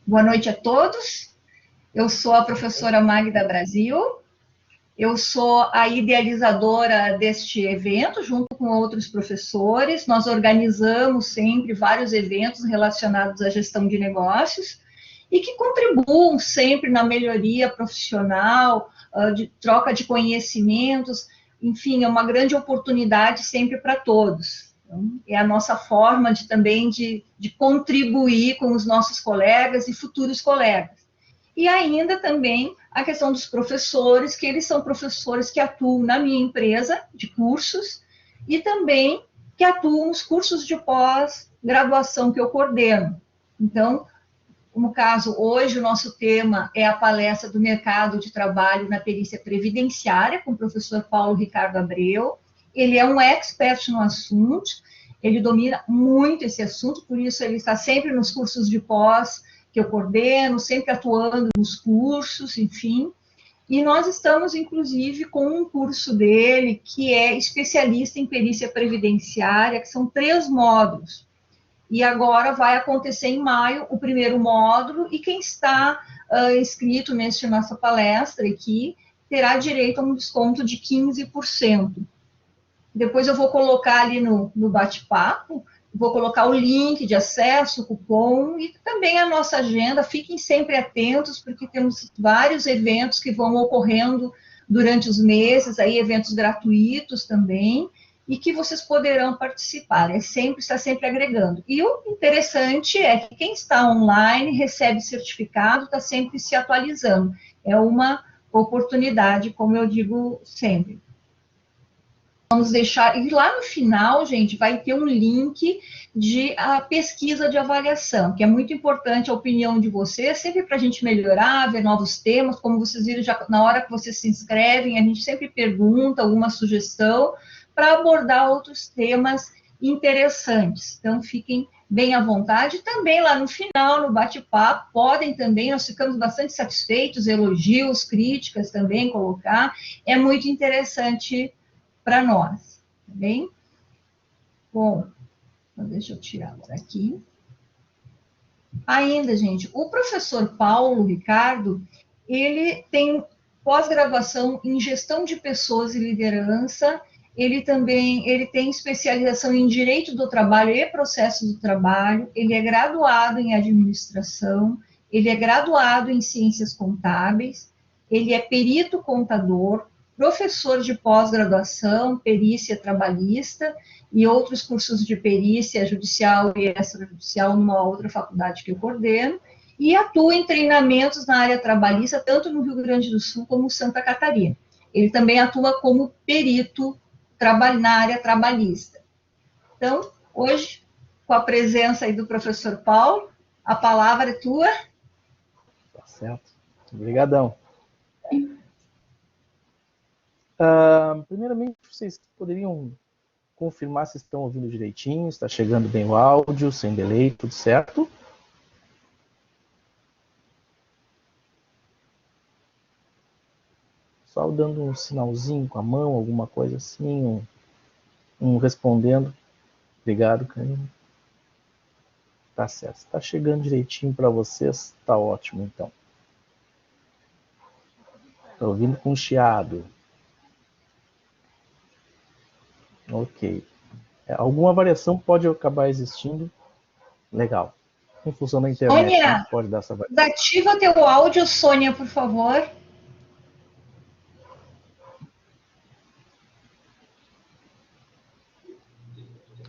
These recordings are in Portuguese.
Boa noite a todos. Eu sou a professora Magda Brasil. Eu sou a idealizadora deste evento, junto com outros professores. Nós organizamos sempre vários eventos relacionados à gestão de negócios e que contribuam sempre na melhoria profissional, de troca de conhecimentos. Enfim, é uma grande oportunidade sempre para todos. Então, é a nossa forma também de contribuir com os nossos colegas e futuros colegas. E ainda também a questão dos professores, que eles são professores que atuam na minha empresa de cursos e também que atuam nos cursos de pós-graduação que eu coordeno. Então, no caso, hoje o nosso tema é a palestra do mercado de trabalho na perícia previdenciária, com o professor Paulo Ricardo Abreu. Ele é um expert no assunto, ele domina muito esse assunto, por isso ele está sempre nos cursos de pós que eu coordeno, sempre atuando nos cursos, enfim. E nós estamos, inclusive, com um curso dele que é especialista em perícia previdenciária, que são 3 módulos. E agora vai acontecer em maio o primeiro módulo, e quem está inscrito nesta nossa palestra aqui terá direito a um desconto de 15%. Depois eu vou colocar ali no bate-papo, vou colocar o link de acesso, o cupom e também a nossa agenda. Fiquem sempre atentos, porque temos vários eventos que vão ocorrendo durante os meses, aí eventos gratuitos também, e que vocês poderão participar. Está sempre agregando. E o interessante é que quem está online recebe certificado, está sempre se atualizando. É uma oportunidade, como eu digo sempre. Vamos deixar, e lá no final, gente, vai ter um link de a pesquisa de avaliação, que é muito importante a opinião de vocês, sempre para a gente melhorar, ver novos temas, como vocês viram, já na hora que vocês se inscrevem, a gente sempre pergunta alguma sugestão para abordar outros temas interessantes. Então, fiquem bem à vontade. Também lá no final, no bate-papo, podem também, nós ficamos bastante satisfeitos, elogios, críticas também colocar, é muito interessante para nós, tá bem? Bom, então deixa eu tirar aqui. Ainda, gente, o professor Paulo Ricardo, ele tem pós-graduação em gestão de pessoas e liderança, ele tem especialização em direito do trabalho e processo do trabalho, ele é graduado em administração, ele é graduado em ciências contábeis, ele é perito contador, professor de pós-graduação, perícia trabalhista e outros cursos de perícia judicial e extrajudicial numa outra faculdade que eu coordeno, e atua em treinamentos na área trabalhista, tanto no Rio Grande do Sul como Santa Catarina. Ele também atua como perito na área trabalhista. Então, hoje, com a presença aí do professor Paulo, a palavra é tua. Tá certo. Obrigadão. Primeiramente, vocês poderiam confirmar se estão ouvindo direitinho, está chegando bem o áudio, sem delay, tudo certo? Só dando um sinalzinho com a mão, alguma coisa assim, um respondendo. Obrigado, Karine. Tá certo, está chegando direitinho para vocês, tá ótimo então. Estou ouvindo com chiado. Ok. Alguma variação pode acabar existindo. Legal. Em função da internet, Sônia, pode dar essa variação. ativa teu áudio, Sônia, por favor.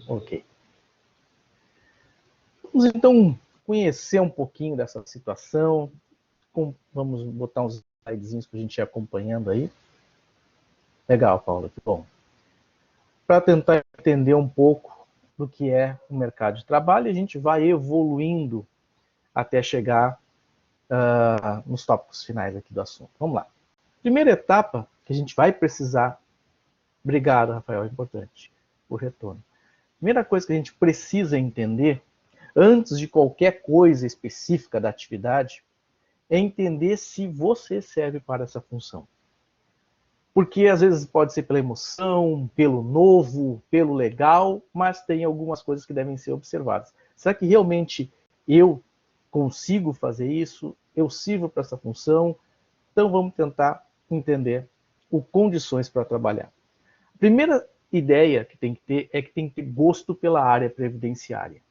Ok. Vamos então conhecer um pouquinho dessa situação. Vamos botar uns slidezinhos para a gente ir acompanhando aí. Legal, Paula, que bom. Para tentar entender um pouco do que é o mercado de trabalho, a gente vai evoluindo até chegar nos tópicos finais aqui do assunto. Vamos lá. Primeira etapa que a gente vai precisar... Obrigado, Rafael, é importante o retorno. Primeira coisa que a gente precisa entender, antes de qualquer coisa específica da atividade, é entender se você serve para essa função. Porque às vezes pode ser pela emoção, pelo novo, pelo legal, mas tem algumas coisas que devem ser observadas. Será que realmente eu consigo fazer isso, eu sirvo para essa função, então vamos tentar entender o condições para trabalhar. A primeira ideia que tem que ter é que tem que ter gosto pela área previdenciária.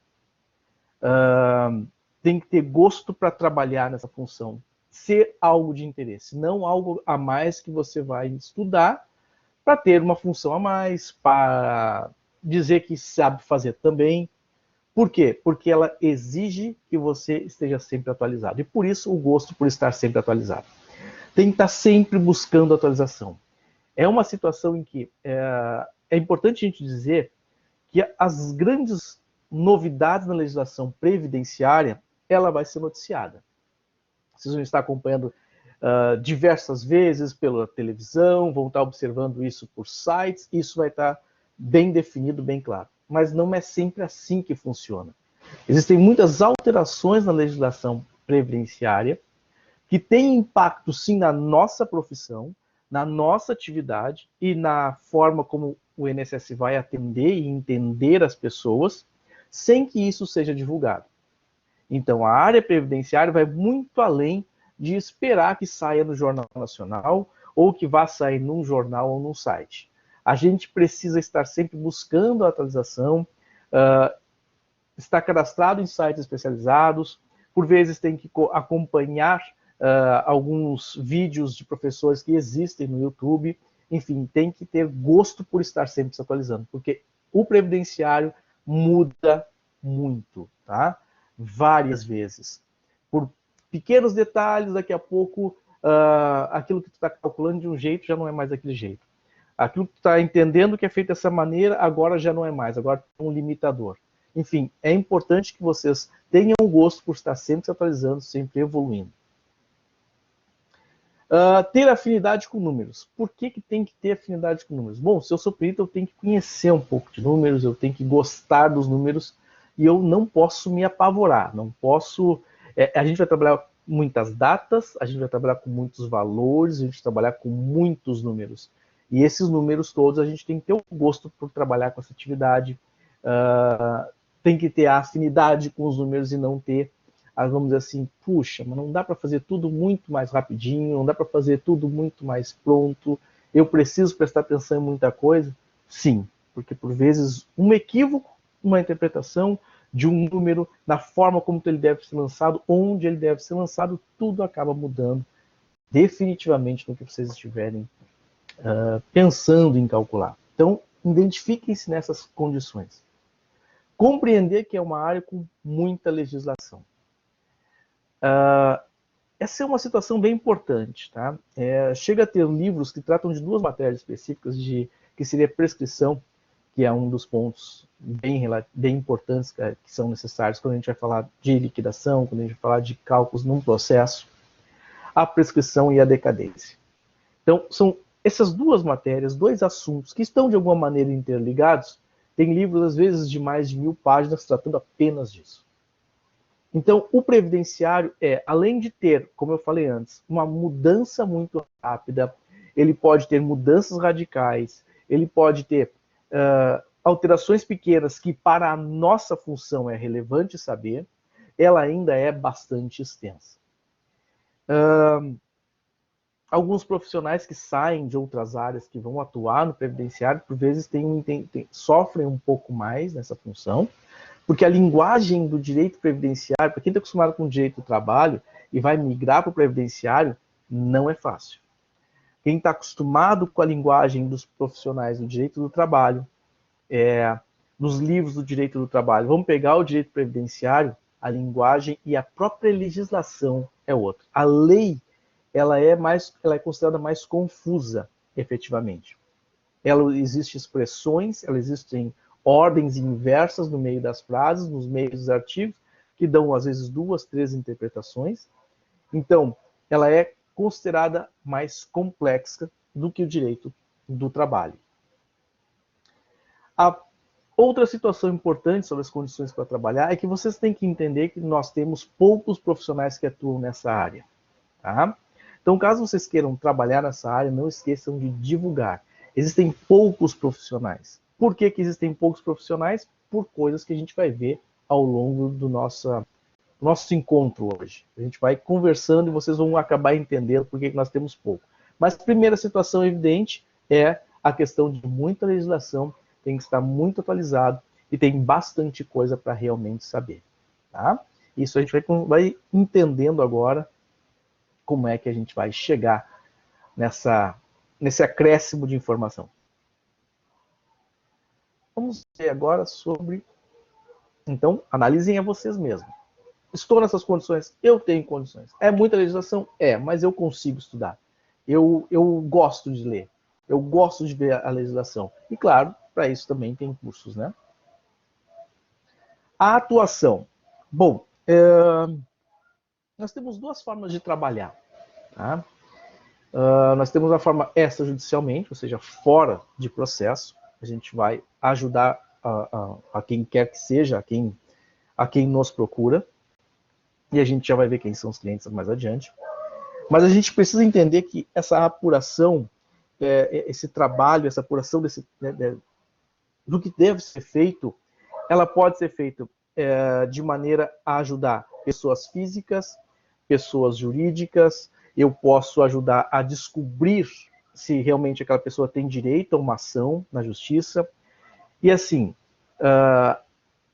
Tem que ter gosto para trabalhar nessa função, ser algo de interesse, não algo a mais que você vai estudar para ter uma função a mais, para dizer que sabe fazer também. Por quê? Porque ela exige que você esteja sempre atualizado. E por isso o gosto por estar sempre atualizado. Tem que estar sempre buscando atualização. É uma situação em que é importante a gente dizer que as grandes novidades na legislação previdenciária, ela vai ser noticiada. Vocês vão estar acompanhando diversas vezes pela televisão, vão estar observando isso por sites, isso vai estar bem definido, bem claro. Mas não é sempre assim que funciona. Existem muitas alterações na legislação previdenciária que têm impacto, sim, na nossa profissão, na nossa atividade e na forma como o INSS vai atender e entender as pessoas, sem que isso seja divulgado. Então, a área previdenciária vai muito além de esperar que saia no Jornal Nacional ou que vá sair num jornal ou num site. A gente precisa estar sempre buscando a atualização, estar cadastrado em sites especializados, por vezes tem que acompanhar alguns vídeos de professores que existem no YouTube, enfim, tem que ter gosto por estar sempre se atualizando, porque o previdenciário muda muito, tá? Várias vezes. Por pequenos detalhes, daqui a pouco, aquilo que tu está calculando de um jeito já não é mais daquele jeito. Aquilo que tu está entendendo que é feito dessa maneira, agora já não é mais, agora tem um limitador. Enfim, é importante que vocês tenham gosto por estar sempre se atualizando, sempre evoluindo. Ter afinidade com números. Por que tem que ter afinidade com números? Bom, se eu sou perito, eu tenho que conhecer um pouco de números, eu tenho que gostar dos números, e eu não posso me apavorar, não posso... a gente vai trabalhar com muitas datas, a gente vai trabalhar com muitos valores, a gente vai trabalhar com muitos números. E esses números todos, a gente tem que ter o gosto por trabalhar com essa atividade, tem que ter a afinidade com os números e não ter, vamos dizer assim, puxa, mas não dá para fazer tudo muito mais rapidinho, não dá para fazer tudo muito mais pronto, eu preciso prestar atenção em muita coisa? Sim, porque por vezes um equívoco, uma interpretação de um número, na forma como ele deve ser lançado, onde ele deve ser lançado, tudo acaba mudando definitivamente no que vocês estiverem pensando em calcular. Então, identifiquem-se nessas condições. Compreender que é uma área com muita legislação. Essa é uma situação bem importante. Tá? Chega a ter livros que tratam de duas matérias específicas, que seria prescrição, que é um dos pontos bem importantes que são necessários quando a gente vai falar de liquidação, quando a gente vai falar de cálculos num processo, a prescrição e a decadência. Então, são essas duas matérias, dois assuntos que estão de alguma maneira interligados. Tem livros, às vezes, de mais de 1000 páginas tratando apenas disso. Então, o previdenciário além de ter, como eu falei antes, uma mudança muito rápida, ele pode ter mudanças radicais, ele pode ter alterações pequenas que para a nossa função é relevante saber, ela ainda é bastante extensa. Alguns profissionais que saem de outras áreas, que vão atuar no previdenciário, por vezes sofrem um pouco mais nessa função, porque a linguagem do direito previdenciário, para quem está acostumado com o direito do trabalho e vai migrar para o previdenciário, não é fácil. Quem está acostumado com a linguagem dos profissionais do direito do trabalho, nos livros do direito do trabalho, vamos pegar o direito previdenciário, a linguagem e a própria legislação é outra. A lei, ela é considerada mais confusa, efetivamente. Existem expressões, existem ordens inversas no meio das frases, nos meios dos artigos, que dão, às vezes, 2, 3 interpretações. Então, ela é considerada mais complexa do que o direito do trabalho. A outra situação importante sobre as condições para trabalhar é que vocês têm que entender que nós temos poucos profissionais que atuam nessa área. Tá? Então, caso vocês queiram trabalhar nessa área, não esqueçam de divulgar. Existem poucos profissionais. Por que existem poucos profissionais? Por coisas que a gente vai ver ao longo do nosso nosso encontro hoje. A gente vai conversando e vocês vão acabar entendendo por que nós temos pouco. Mas a primeira situação evidente é a questão de muita legislação, tem que estar muito atualizado e tem bastante coisa para realmente saber. Tá? Isso a gente vai entendendo agora como é que a gente vai chegar nesse acréscimo de informação. Vamos ver agora sobre... Então, analisem a vocês mesmos. Estou nessas condições? Eu tenho condições. É muita legislação? É, mas eu consigo estudar. Eu gosto de ler. Eu gosto de ver a legislação. E, claro, para isso também tem cursos, né? A atuação. Bom, nós temos duas formas de trabalhar. Tá? Nós temos a forma extrajudicialmente, ou seja, fora de processo. A gente vai ajudar a quem quer que seja, a quem nos procura. E a gente já vai ver quem são os clientes mais adiante. Mas a gente precisa entender que essa apuração, esse trabalho, essa apuração do que deve ser feito, ela pode ser feita de maneira a ajudar pessoas físicas, pessoas jurídicas. Eu posso ajudar a descobrir se realmente aquela pessoa tem direito a uma ação na justiça. E assim,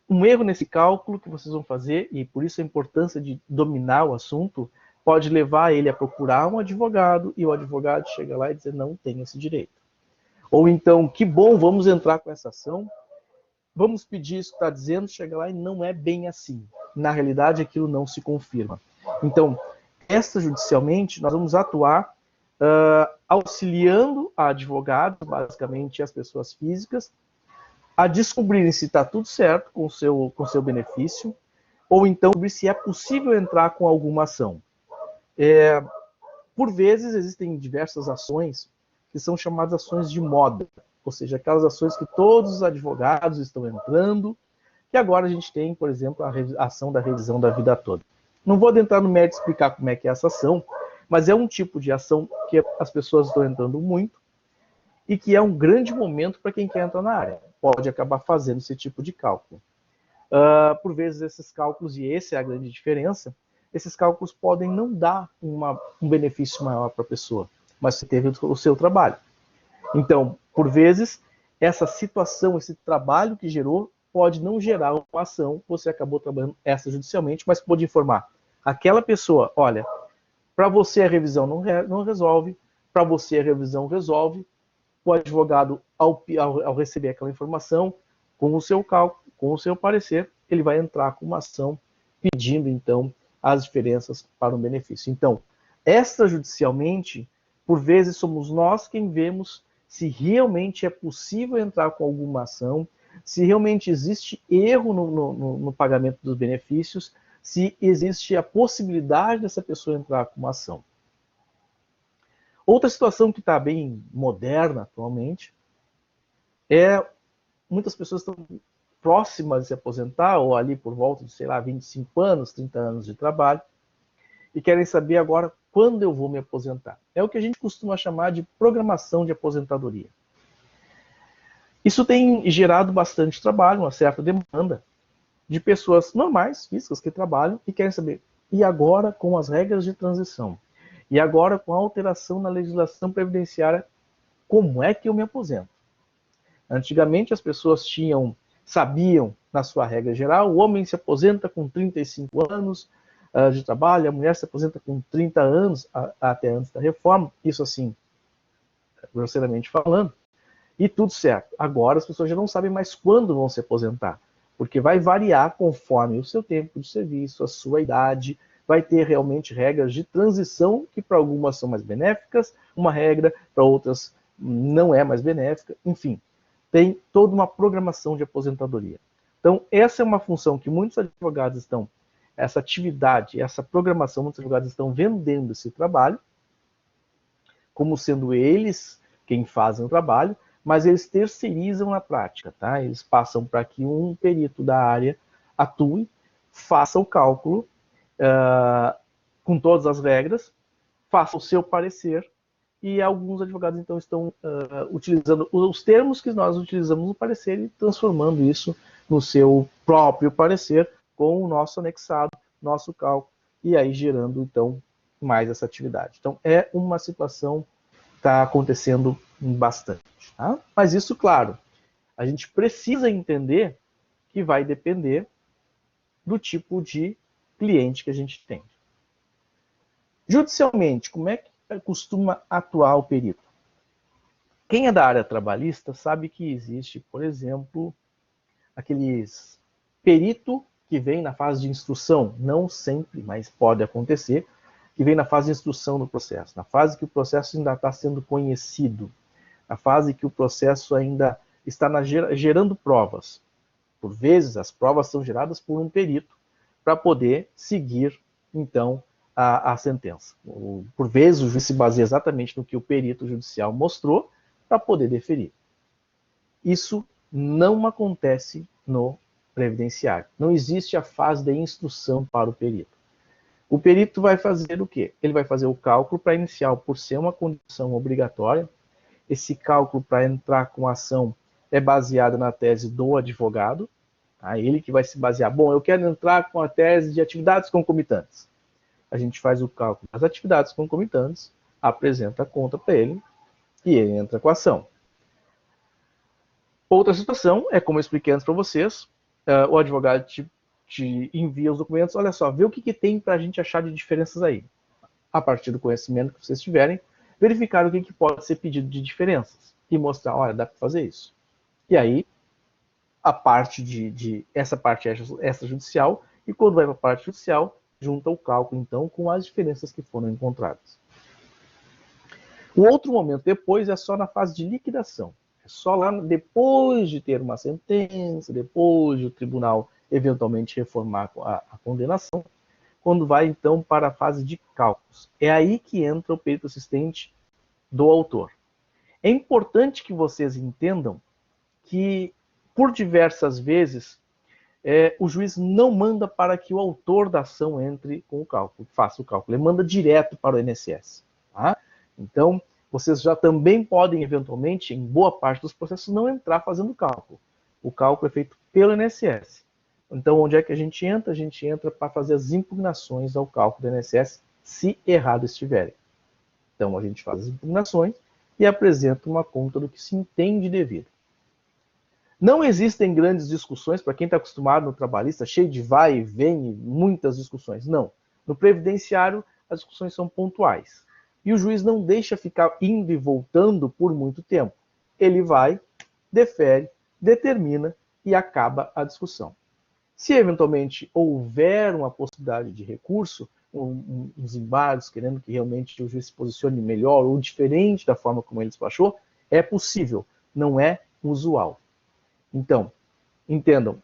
um erro nesse cálculo que vocês vão fazer, e por isso a importância de dominar o assunto, pode levar ele a procurar um advogado, e o advogado chega lá e dizer, não tem esse direito. Ou então, que bom, vamos entrar com essa ação, vamos pedir isso que está dizendo, chega lá e não é bem assim. Na realidade, aquilo não se confirma. Então, extrajudicialmente, nós vamos atuar auxiliando a advogado, basicamente as pessoas físicas, a descobrirem se está tudo certo com o seu benefício, ou então se é possível entrar com alguma ação. Por vezes, existem diversas ações que são chamadas ações de moda, ou seja, aquelas ações que todos os advogados estão entrando, e agora a gente tem, por exemplo, a ação da revisão da vida toda. Não vou adentrar no mérito de explicar como é que é essa ação, mas é um tipo de ação que as pessoas estão entrando muito, e que é um grande momento para quem quer entrar na área. Pode acabar fazendo esse tipo de cálculo. Por vezes, esses cálculos, e essa é a grande diferença, esses cálculos podem não dar um benefício maior para a pessoa, mas você teve o seu trabalho. Então, por vezes, essa situação, esse trabalho que gerou, pode não gerar uma ação, você acabou trabalhando extrajudicialmente, mas pode informar aquela pessoa, olha, para você a revisão não resolve, para você a revisão resolve. O advogado, ao receber aquela informação, com o seu cálculo, com o seu parecer, ele vai entrar com uma ação pedindo, então, as diferenças para um benefício. Então, extrajudicialmente, por vezes somos nós quem vemos se realmente é possível entrar com alguma ação, se realmente existe erro no pagamento dos benefícios, se existe a possibilidade dessa pessoa entrar com uma ação. Outra situação que está bem moderna atualmente é muitas pessoas estão próximas de se aposentar, ou ali por volta de, sei lá, 25 anos, 30 anos de trabalho, e querem saber agora quando eu vou me aposentar. É o que a gente costuma chamar de programação de aposentadoria. Isso tem gerado bastante trabalho, uma certa demanda de pessoas normais, físicas, que trabalham e querem saber, e agora com as regras de transição? E agora, com a alteração na legislação previdenciária, como é que eu me aposento? Antigamente, as pessoas sabiam, na sua regra geral, o homem se aposenta com 35 anos de trabalho, a mulher se aposenta com 30 anos, até antes da reforma, isso assim, grosseiramente falando, e tudo certo. Agora, as pessoas já não sabem mais quando vão se aposentar, porque vai variar conforme o seu tempo de serviço, a sua idade, vai ter realmente regras de transição, que para algumas são mais benéficas, uma regra para outras não é mais benéfica, enfim, tem toda uma programação de aposentadoria. Então, essa é uma função que muitos advogados estão, essa atividade, essa programação, muitos advogados estão vendendo esse trabalho, como sendo eles quem fazem o trabalho, mas eles terceirizam na prática, tá? Eles passam para que um perito da área atue, faça o cálculo, com todas as regras, faça o seu parecer, e alguns advogados então estão utilizando os termos que nós utilizamos no parecer e transformando isso no seu próprio parecer com o nosso anexado, nosso cálculo, e aí gerando, então, mais essa atividade. Então, é uma situação que está acontecendo bastante. Tá? Mas isso, claro, a gente precisa entender que vai depender do tipo de cliente que a gente tem. Judicialmente, como é que costuma atuar o perito? Quem é da área trabalhista sabe que existe, por exemplo, aqueles perito que vem na fase de instrução, não sempre, mas pode acontecer, que vem na fase de instrução do processo, na fase que o processo ainda está sendo conhecido, na fase que o processo ainda está gerando provas. Por vezes, as provas são geradas por um perito para poder seguir, então, a sentença. Por vezes, o juiz se baseia exatamente no que o perito judicial mostrou para poder deferir. Isso não acontece no previdenciário. Não existe a fase de instrução para o perito. O perito vai fazer o quê? Ele vai fazer o cálculo para inicial, por ser uma condição obrigatória. Esse cálculo para entrar com a ação é baseado na tese do advogado. Tá? Ele que vai se basear. Bom, eu quero entrar com a tese de atividades concomitantes. A gente faz o cálculo das atividades concomitantes, apresenta a conta para ele e ele entra com a ação. Outra situação é, como eu expliquei antes para vocês, o advogado te envia os documentos, olha só, vê o que tem para a gente achar de diferenças aí. A partir do conhecimento que vocês tiverem, verificar o que pode ser pedido de diferenças e mostrar, olha, dá para fazer isso. E aí, a parte essa parte extrajudicial, e quando vai para a parte judicial, junta o cálculo, então, com as diferenças que foram encontradas. O outro momento depois é só na fase de liquidação. É só lá depois de ter uma sentença, depois de o tribunal eventualmente reformar a condenação, quando vai então para a fase de cálculos. É aí que entra o perito assistente do autor. É importante que vocês entendam que, por diversas vezes, o juiz não manda para que o autor da ação entre com o cálculo, faça o cálculo. Ele manda direto para o INSS. Tá? Então, vocês já também podem, eventualmente, em boa parte dos processos, não entrar fazendo cálculo. O cálculo é feito pelo INSS. Então, onde é que a gente entra? A gente entra para fazer as impugnações ao cálculo do INSS, se errado estiverem. Então, a gente faz as impugnações e apresenta uma conta do que se entende devido. Não existem grandes discussões, para quem está acostumado no trabalhista, cheio de vai e vem, muitas discussões. Não. No previdenciário, as discussões são pontuais. E o juiz não deixa ficar indo e voltando por muito tempo. Ele vai, defere, determina e acaba a discussão. Se eventualmente houver uma possibilidade de recurso, uns embargos querendo que realmente o juiz se posicione melhor ou diferente da forma como ele despachou, é possível, não é usual. Então, entendam,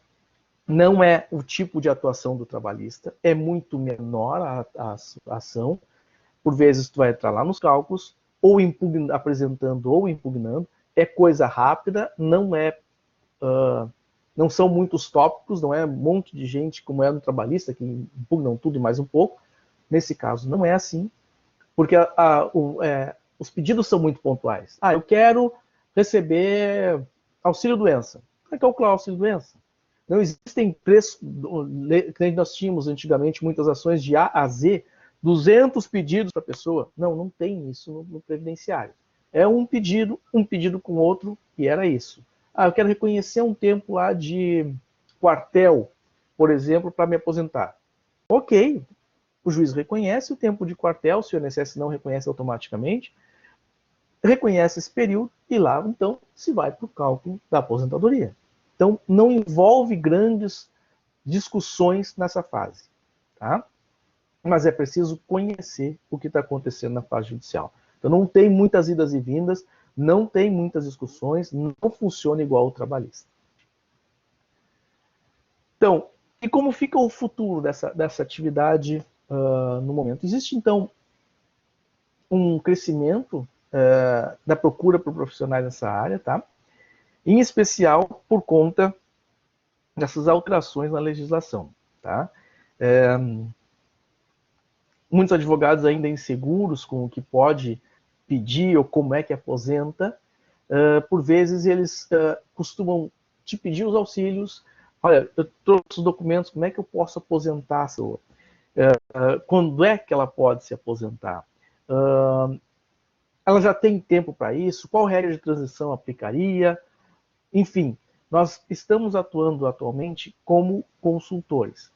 não é o tipo de atuação do trabalhista, é muito menor a ação. Por vezes tu vai entrar lá nos cálculos, ou apresentando ou impugnando, é coisa rápida, não são muitos tópicos, não é um monte de gente como é no trabalhista, que impugnam tudo e mais um pouco. Nesse caso não é assim, porque os pedidos são muito pontuais. Eu quero receber auxílio-doença. Vai calcular auxílio-doença. Não existem preços, que nós tínhamos antigamente muitas ações de A a Z, 200 pedidos para a pessoa. Não tem isso no previdenciário. É um pedido com outro, e era isso. Eu quero reconhecer um tempo lá de quartel, por exemplo, para me aposentar. Ok, o juiz reconhece o tempo de quartel, se o INSS não reconhece automaticamente, reconhece esse período e lá, então, se vai para o cálculo da aposentadoria. Então, não envolve grandes discussões nessa fase. Tá? Mas é preciso conhecer o que está acontecendo na fase judicial. Então, não tem muitas idas e vindas, não tem muitas discussões, não funciona igual o trabalhista. Então, e como fica o futuro dessa atividade no momento? Existe, então, um crescimento da procura por profissionais nessa área, tá? Em especial por conta dessas alterações na legislação. Tá? Muitos advogados ainda inseguros com o que pode pedir ou como é que aposenta, por vezes eles costumam te pedir os auxílios. Olha, eu trouxe os documentos, como é que eu posso aposentar a pessoa? Quando é que ela pode se aposentar? Ela já tem tempo para isso? Qual regra de transição aplicaria? Enfim, nós estamos atuando atualmente como consultores.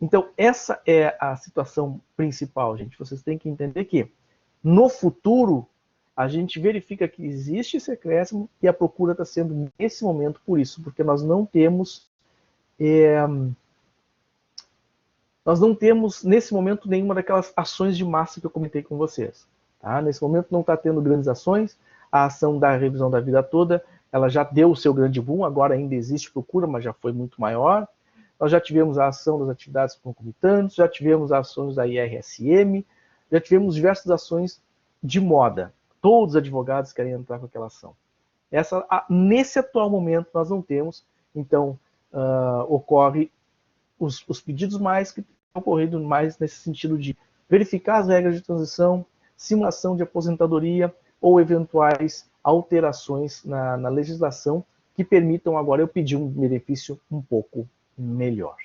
Então, essa é a situação principal, gente. Vocês têm que entender que, no futuro, a gente verifica que existe esse acréscimo e a procura está sendo, nesse momento, por isso, porque nós não temos, nesse momento, nenhuma daquelas ações de massa que eu comentei com vocês. Tá? Nesse momento não está tendo grandes ações, a ação da revisão da vida toda, ela já deu o seu grande boom, agora ainda existe procura, mas já foi muito maior. Nós já tivemos a ação das atividades concomitantes, já tivemos ações da IRSM, já tivemos diversas ações de moda. Todos os advogados querem entrar com aquela ação. Nesse atual momento nós não temos, então ocorre os pedidos mais que têm ocorrido mais nesse sentido de verificar as regras de transição, simulação de aposentadoria ou eventuais alterações na legislação que permitam agora eu pedir um benefício um pouco melhor.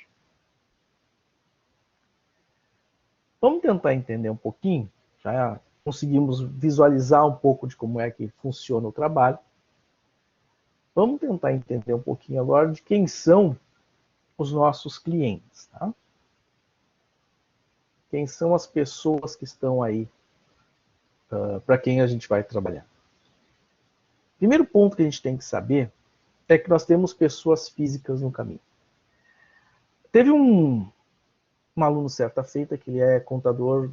Vamos tentar entender um pouquinho, já conseguimos visualizar um pouco de como é que funciona o trabalho. Vamos tentar entender um pouquinho agora de quem são os nossos clientes. Tá? Quem são as pessoas que estão aí para quem a gente vai trabalhar. Primeiro ponto que a gente tem que saber é que nós temos pessoas físicas no caminho. Teve um aluno certa feita que ele é contador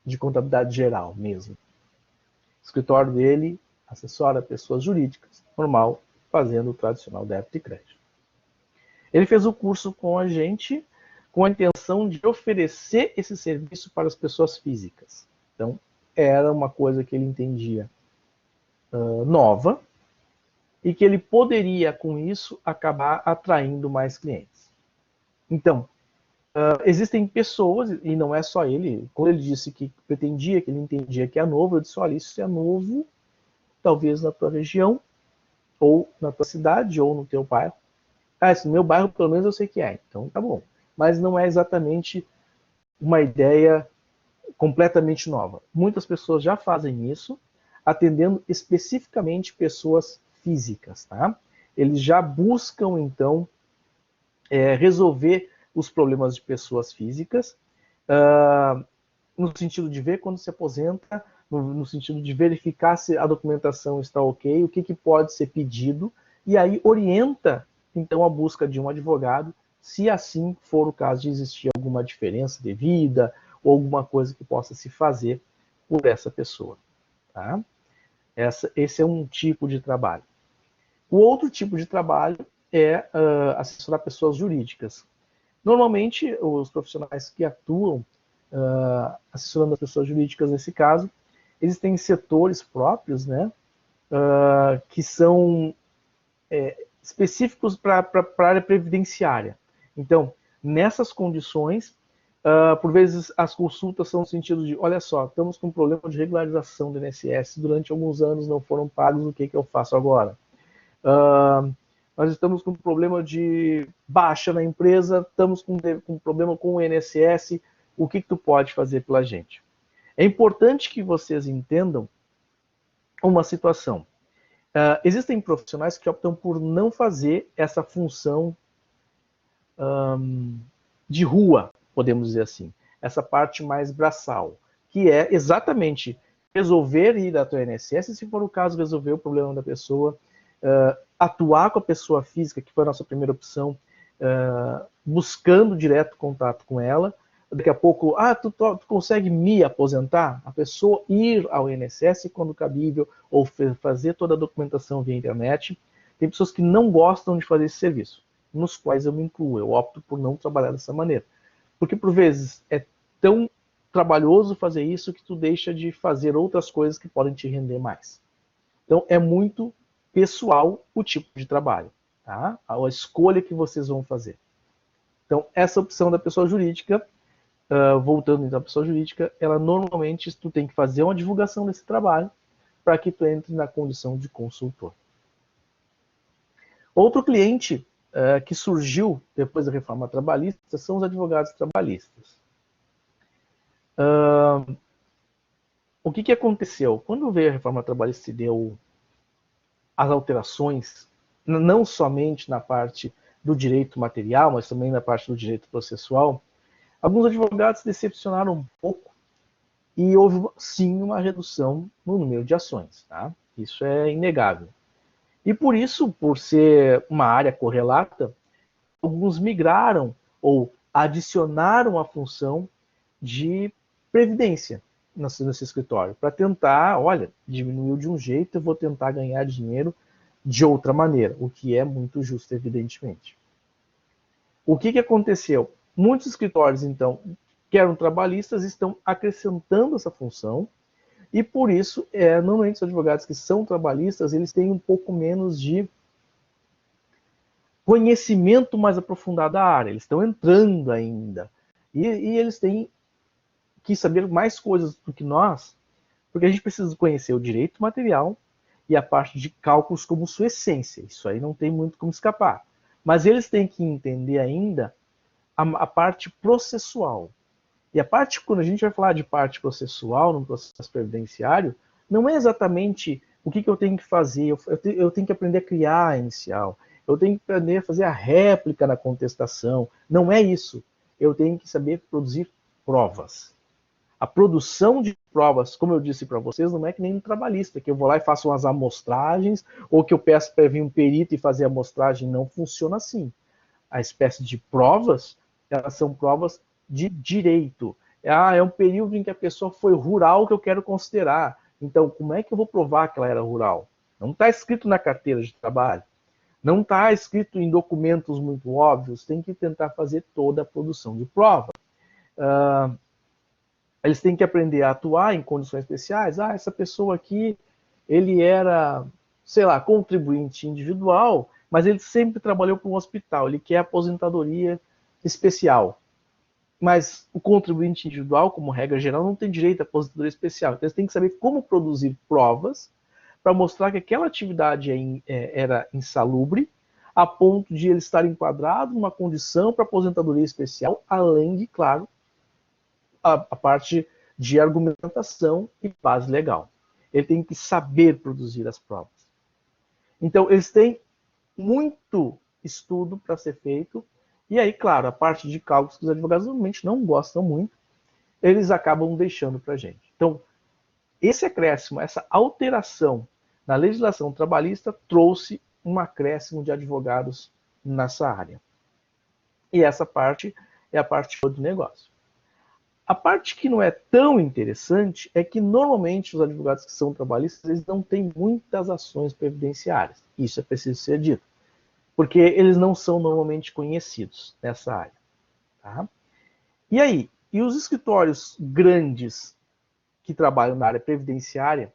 de contabilidade geral mesmo. O escritório dele assessora pessoas jurídicas, normal, fazendo o tradicional débito e crédito. Ele fez o curso com a gente com a intenção de oferecer esse serviço para as pessoas físicas. Então, era uma coisa que ele entendia nova e que ele poderia, com isso, acabar atraindo mais clientes. Então, existem pessoas, e não é só ele, quando ele disse que pretendia, que ele entendia que é novo, eu disse, olha, isso é novo, talvez na tua região, ou na tua cidade, ou no teu bairro. No meu bairro, pelo menos, eu sei que é, então tá bom. Mas não é exatamente uma ideia completamente nova. Muitas pessoas já fazem isso, atendendo especificamente pessoas físicas, tá? Eles já buscam, então, resolver os problemas de pessoas físicas, no sentido de ver quando se aposenta, no sentido de verificar se a documentação está ok, o que pode ser pedido, e aí orienta, então, a busca de um advogado, se assim for o caso de existir alguma diferença devida, ou alguma coisa que possa se fazer por essa pessoa. Tá? Esse é um tipo de trabalho. O outro tipo de trabalho é assessorar pessoas jurídicas. Normalmente, os profissionais que atuam assessorando as pessoas jurídicas nesse caso, eles têm setores próprios, né, que são específicos para a área previdenciária. Então, nessas condições, por vezes as consultas são no sentido de, olha só, estamos com um problema de regularização do INSS, durante alguns anos não foram pagos, o que eu faço agora? Nós estamos com um problema de baixa na empresa, estamos com um problema com o INSS, o que tu pode fazer pela gente? É importante que vocês entendam uma situação. Existem profissionais que optam por não fazer essa função de rua, podemos dizer assim, essa parte mais braçal, que é exatamente resolver ir até o INSS, se for o caso, resolver o problema da pessoa, atuar com a pessoa física, que foi a nossa primeira opção, buscando direto contato com ela. Daqui a pouco, tu consegue me aposentar? A pessoa ir ao INSS quando cabível, ou fazer toda a documentação via internet. Tem pessoas que não gostam de fazer esse serviço, nos quais eu me incluo. Eu opto por não trabalhar dessa maneira. Porque, por vezes, é tão trabalhoso fazer isso que tu deixa de fazer outras coisas que podem te render mais. Então, é muito pessoal o tipo de trabalho, tá? A escolha que vocês vão fazer. Então, essa opção da pessoa jurídica, voltando então à pessoa jurídica, ela normalmente tu tem que fazer uma divulgação desse trabalho para que tu entre na condição de consultor. Outro cliente que surgiu depois da reforma trabalhista são os advogados trabalhistas. O que aconteceu? Quando veio a reforma trabalhista e deu as alterações, não somente na parte do direito material, mas também na parte do direito processual, alguns advogados se decepcionaram um pouco e houve, sim, uma redução no número de ações. Tá? Isso é inegável. E por isso, por ser uma área correlata, alguns migraram ou adicionaram a função de previdência nesse escritório, para tentar, olha, diminuiu de um jeito, eu vou tentar ganhar dinheiro de outra maneira, o que é muito justo, evidentemente. O que aconteceu? Muitos escritórios, então, que eram trabalhistas, estão acrescentando essa função, e por isso, normalmente os advogados que são trabalhistas, eles têm um pouco menos de conhecimento mais aprofundado da área, eles estão entrando ainda, e eles têm que saber mais coisas do que nós, porque a gente precisa conhecer o direito material e a parte de cálculos como sua essência. Isso aí não tem muito como escapar. Mas eles têm que entender ainda a parte processual. E a parte, quando a gente vai falar de parte processual no processo previdenciário, não é exatamente o que eu tenho que fazer. Eu tenho que aprender a criar a inicial. Eu tenho que aprender a fazer a réplica na contestação. Não é isso. Eu tenho que saber produzir provas. A produção de provas, como eu disse para vocês, não é que nem no trabalhista, que eu vou lá e faço umas amostragens, ou que eu peço para vir um perito e fazer a amostragem. Não funciona assim. A espécie de provas, elas são provas de direito. É um período em que a pessoa foi rural que eu quero considerar. Então, como é que eu vou provar que ela era rural? Não está escrito na carteira de trabalho. Não está escrito em documentos muito óbvios. Tem que tentar fazer toda a produção de prova. Eles têm que aprender a atuar em condições especiais. Essa pessoa aqui, ele era, sei lá, contribuinte individual, mas ele sempre trabalhou para um hospital, ele quer aposentadoria especial. Mas o contribuinte individual, como regra geral, não tem direito à aposentadoria especial. Então eles têm que saber como produzir provas para mostrar que aquela atividade era insalubre, a ponto de ele estar enquadrado numa condição para aposentadoria especial, além de, claro, a parte de argumentação e base legal. Ele tem que saber produzir as provas. Então, eles têm muito estudo para ser feito, e aí, claro, a parte de cálculos que os advogados normalmente não gostam muito, eles acabam deixando para a gente. Então, esse acréscimo, essa alteração na legislação trabalhista trouxe um acréscimo de advogados nessa área. E essa parte é a parte do negócio. A parte que não é tão interessante é que normalmente os advogados que são trabalhistas, eles não têm muitas ações previdenciárias. Isso é preciso ser dito, porque eles não são normalmente conhecidos nessa área. Tá? E aí, e os escritórios grandes que trabalham na área previdenciária,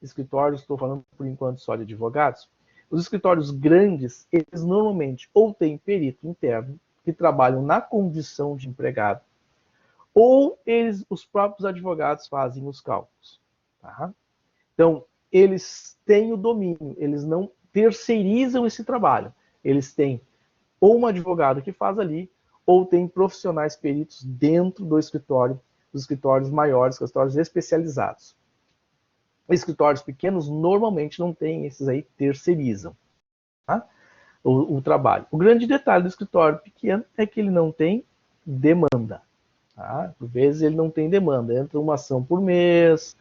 escritórios, estou falando por enquanto só de advogados, os escritórios grandes, eles normalmente ou têm perito interno, que trabalham na condição de empregado, ou os próprios advogados fazem os cálculos. Tá? Então, eles têm o domínio, eles não terceirizam esse trabalho. Eles têm ou um advogado que faz ali, ou tem profissionais peritos dentro do escritório, dos escritórios maiores, escritórios especializados. Escritórios pequenos normalmente não têm, esses aí terceirizam, tá? o trabalho. O grande detalhe do escritório pequeno é que ele não tem demanda. Tá? Por vezes ele não tem demanda, entra uma ação por mês,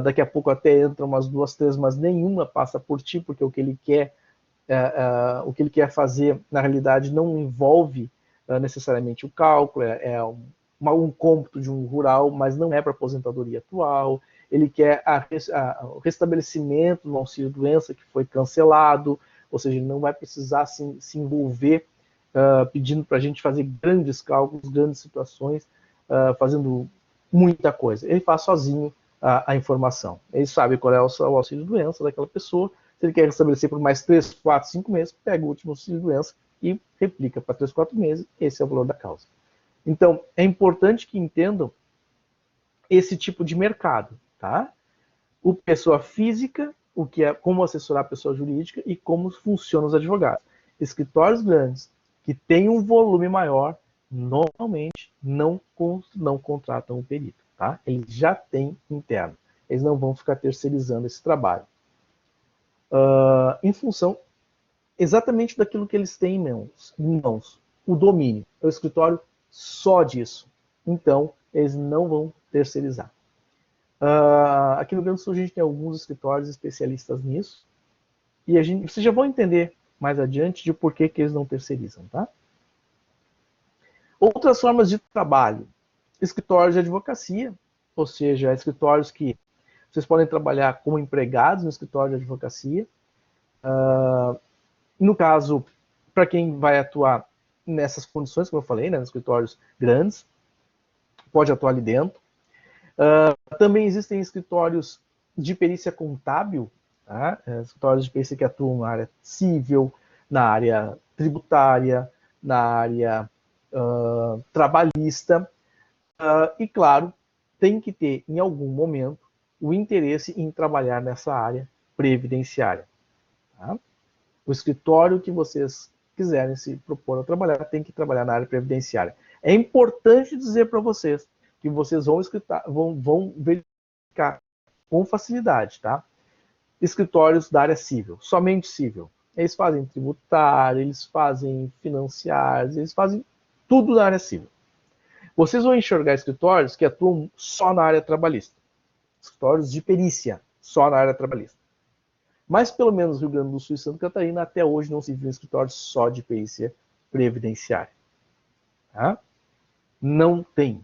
daqui a pouco até entra umas 2, 3, mas nenhuma passa por ti, porque o que ele quer fazer, na realidade, não envolve necessariamente o cálculo, um cômputo de um rural, mas não é para aposentadoria atual. Ele quer o restabelecimento do auxílio-doença que foi cancelado, ou seja, ele não vai precisar se envolver pedindo para a gente fazer grandes cálculos, grandes situações, fazendo muita coisa. Ele faz sozinho a informação. Ele sabe qual é o auxílio-doença daquela pessoa. Se ele quer restabelecer por mais 3, 4, 5 meses, pega o último auxílio-doença e replica para 3, 4 meses. Esse é o valor da causa. Então, é importante que entendam esse tipo de mercado. Tá? O pessoa física, como assessorar a pessoa jurídica e como funcionam os advogados. Escritórios grandes, que têm um volume maior, normalmente não contratam um perito, tá? Eles já têm interno. Eles não vão ficar terceirizando esse trabalho. Em função exatamente daquilo que eles têm em mãos. O domínio. É o escritório só disso. Então, eles não vão terceirizar. Aqui no Rio Grande do Sul a gente tem alguns escritórios especialistas nisso. E vocês já vão entender mais adiante de por que eles não terceirizam, tá? Outras formas de trabalho. Escritórios de advocacia, ou seja, escritórios que vocês podem trabalhar como empregados no escritório de advocacia. No caso, para quem vai atuar nessas condições, como eu falei, né, nos escritórios grandes, pode atuar ali dentro. Também existem escritórios de perícia contábil, tá? Escritórios de perícia que atuam na área civil, na área tributária, na área trabalhista. E, claro, tem que ter, em algum momento, o interesse em trabalhar nessa área previdenciária. Tá? O escritório que vocês quiserem se propor a trabalhar tem que trabalhar na área previdenciária. É importante dizer para vocês que vocês vão verificar com facilidade, tá? Escritórios da área civil, somente civil. Eles fazem tributário, eles fazem financiários, eles fazem tudo na área civil. Vocês vão enxergar escritórios que atuam só na área trabalhista. Escritórios de perícia, só na área trabalhista. Mas, pelo menos, no Rio Grande do Sul e Santa Catarina, até hoje não se viu um escritório só de perícia previdenciária. Tá? Não tem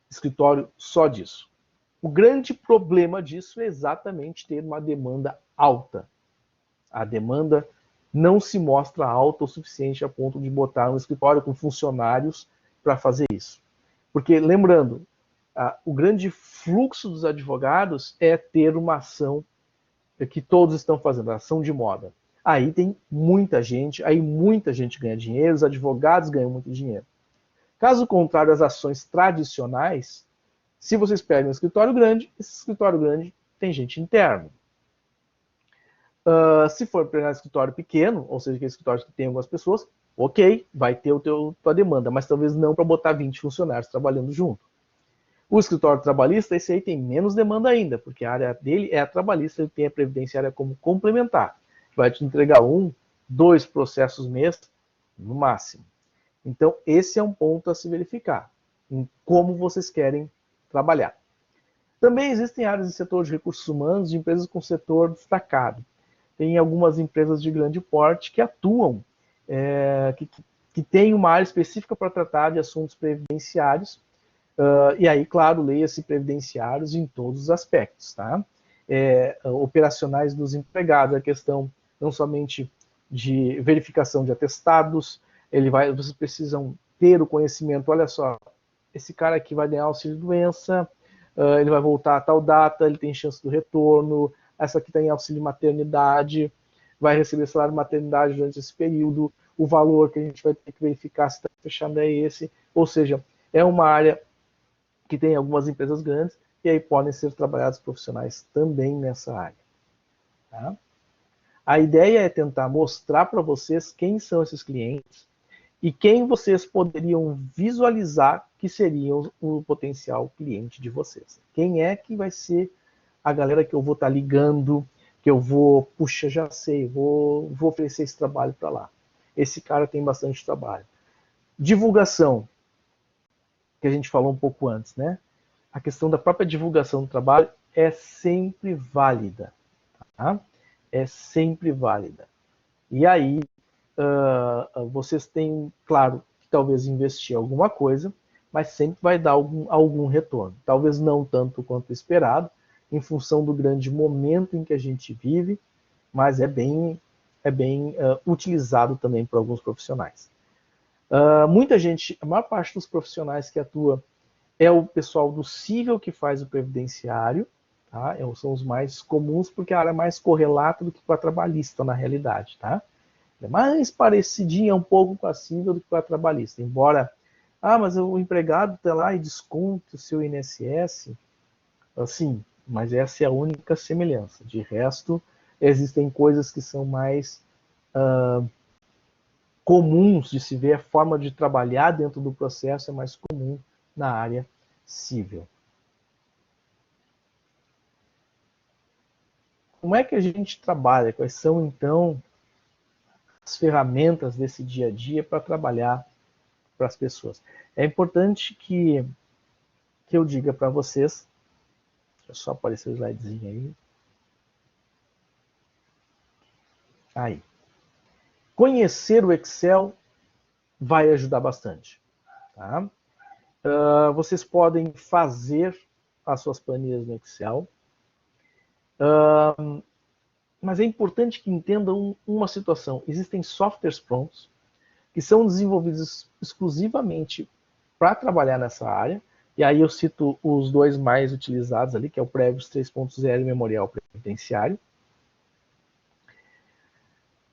escritório só disso. O grande problema disso é exatamente ter uma demanda alta. A demanda não se mostra alta o suficiente a ponto de botar um escritório com funcionários para fazer isso. Porque, lembrando, o grande fluxo dos advogados é ter uma ação que todos estão fazendo, a ação de moda. Aí tem muita gente ganha dinheiro, os advogados ganham muito dinheiro. Caso contrário, as ações tradicionais, se vocês pegam um escritório grande, esse escritório grande tem gente interna. Se for pegar um escritório pequeno, ou seja, aquele escritório que tem algumas pessoas, ok, vai ter tua demanda, mas talvez não para botar 20 funcionários trabalhando junto. O escritório trabalhista, esse aí tem menos demanda ainda, porque a área dele é a trabalhista, ele tem a previdenciária como complementar. Vai te entregar 2 processos mês, no máximo. Então, esse é um ponto a se verificar, em como vocês querem trabalhar. Também existem áreas de setor de recursos humanos, de empresas com setor destacado. Tem algumas empresas de grande porte que atuam, que têm uma área específica para tratar de assuntos previdenciários, e aí, claro, leia-se previdenciários em todos os aspectos, tá? Operacionais dos empregados, a questão não somente de verificação de atestados, vocês precisam ter o conhecimento, olha só, esse cara aqui vai ganhar auxílio-doença, ele vai voltar a tal data, ele tem chance do retorno, essa aqui tem auxílio maternidade, vai receber salário de maternidade durante esse período, o valor que a gente vai ter que verificar se está fechado é esse, ou seja, é uma área que tem algumas empresas grandes, e aí podem ser trabalhados profissionais também nessa área. Tá? A ideia é tentar mostrar para vocês quem são esses clientes e quem vocês poderiam visualizar que seriam o potencial cliente de vocês. Quem é que vai ser a galera que eu vou estar ligando, que eu vou, puxa, já sei, vou oferecer esse trabalho para lá. Esse cara tem bastante trabalho. Divulgação, que a gente falou um pouco antes, né? A questão da própria divulgação do trabalho é sempre válida. Tá? É sempre válida. E aí, vocês têm, claro, que talvez investir alguma coisa, mas sempre vai dar algum retorno. Talvez não tanto quanto esperado, em função do grande momento em que a gente vive, mas é bem utilizado também por alguns profissionais. Muita gente, a maior parte dos profissionais que atua é o pessoal do civil que faz o previdenciário, tá? São os mais comuns porque a área é mais correlata do que com a trabalhista na realidade, tá? É mais parecidinha um pouco com a civil do que com a trabalhista, embora, mas o empregado está lá e desconta o seu INSS, assim, mas essa é a única semelhança. De resto, existem coisas que são mais comuns de se ver, a forma de trabalhar dentro do processo é mais comum na área civil. Como é que a gente trabalha? Quais são, então, as ferramentas desse dia a dia para trabalhar para as pessoas? É importante que eu diga para vocês, deixa eu só aparecer o slidezinho aí. Aí. Conhecer o Excel vai ajudar bastante. Tá? Vocês podem fazer as suas planilhas no Excel, mas é importante que entendam uma situação. Existem softwares prontos que são desenvolvidos exclusivamente para trabalhar nessa área, e aí eu cito os dois mais utilizados ali, que é o Previous 3.0 e Memorial Previdenciário,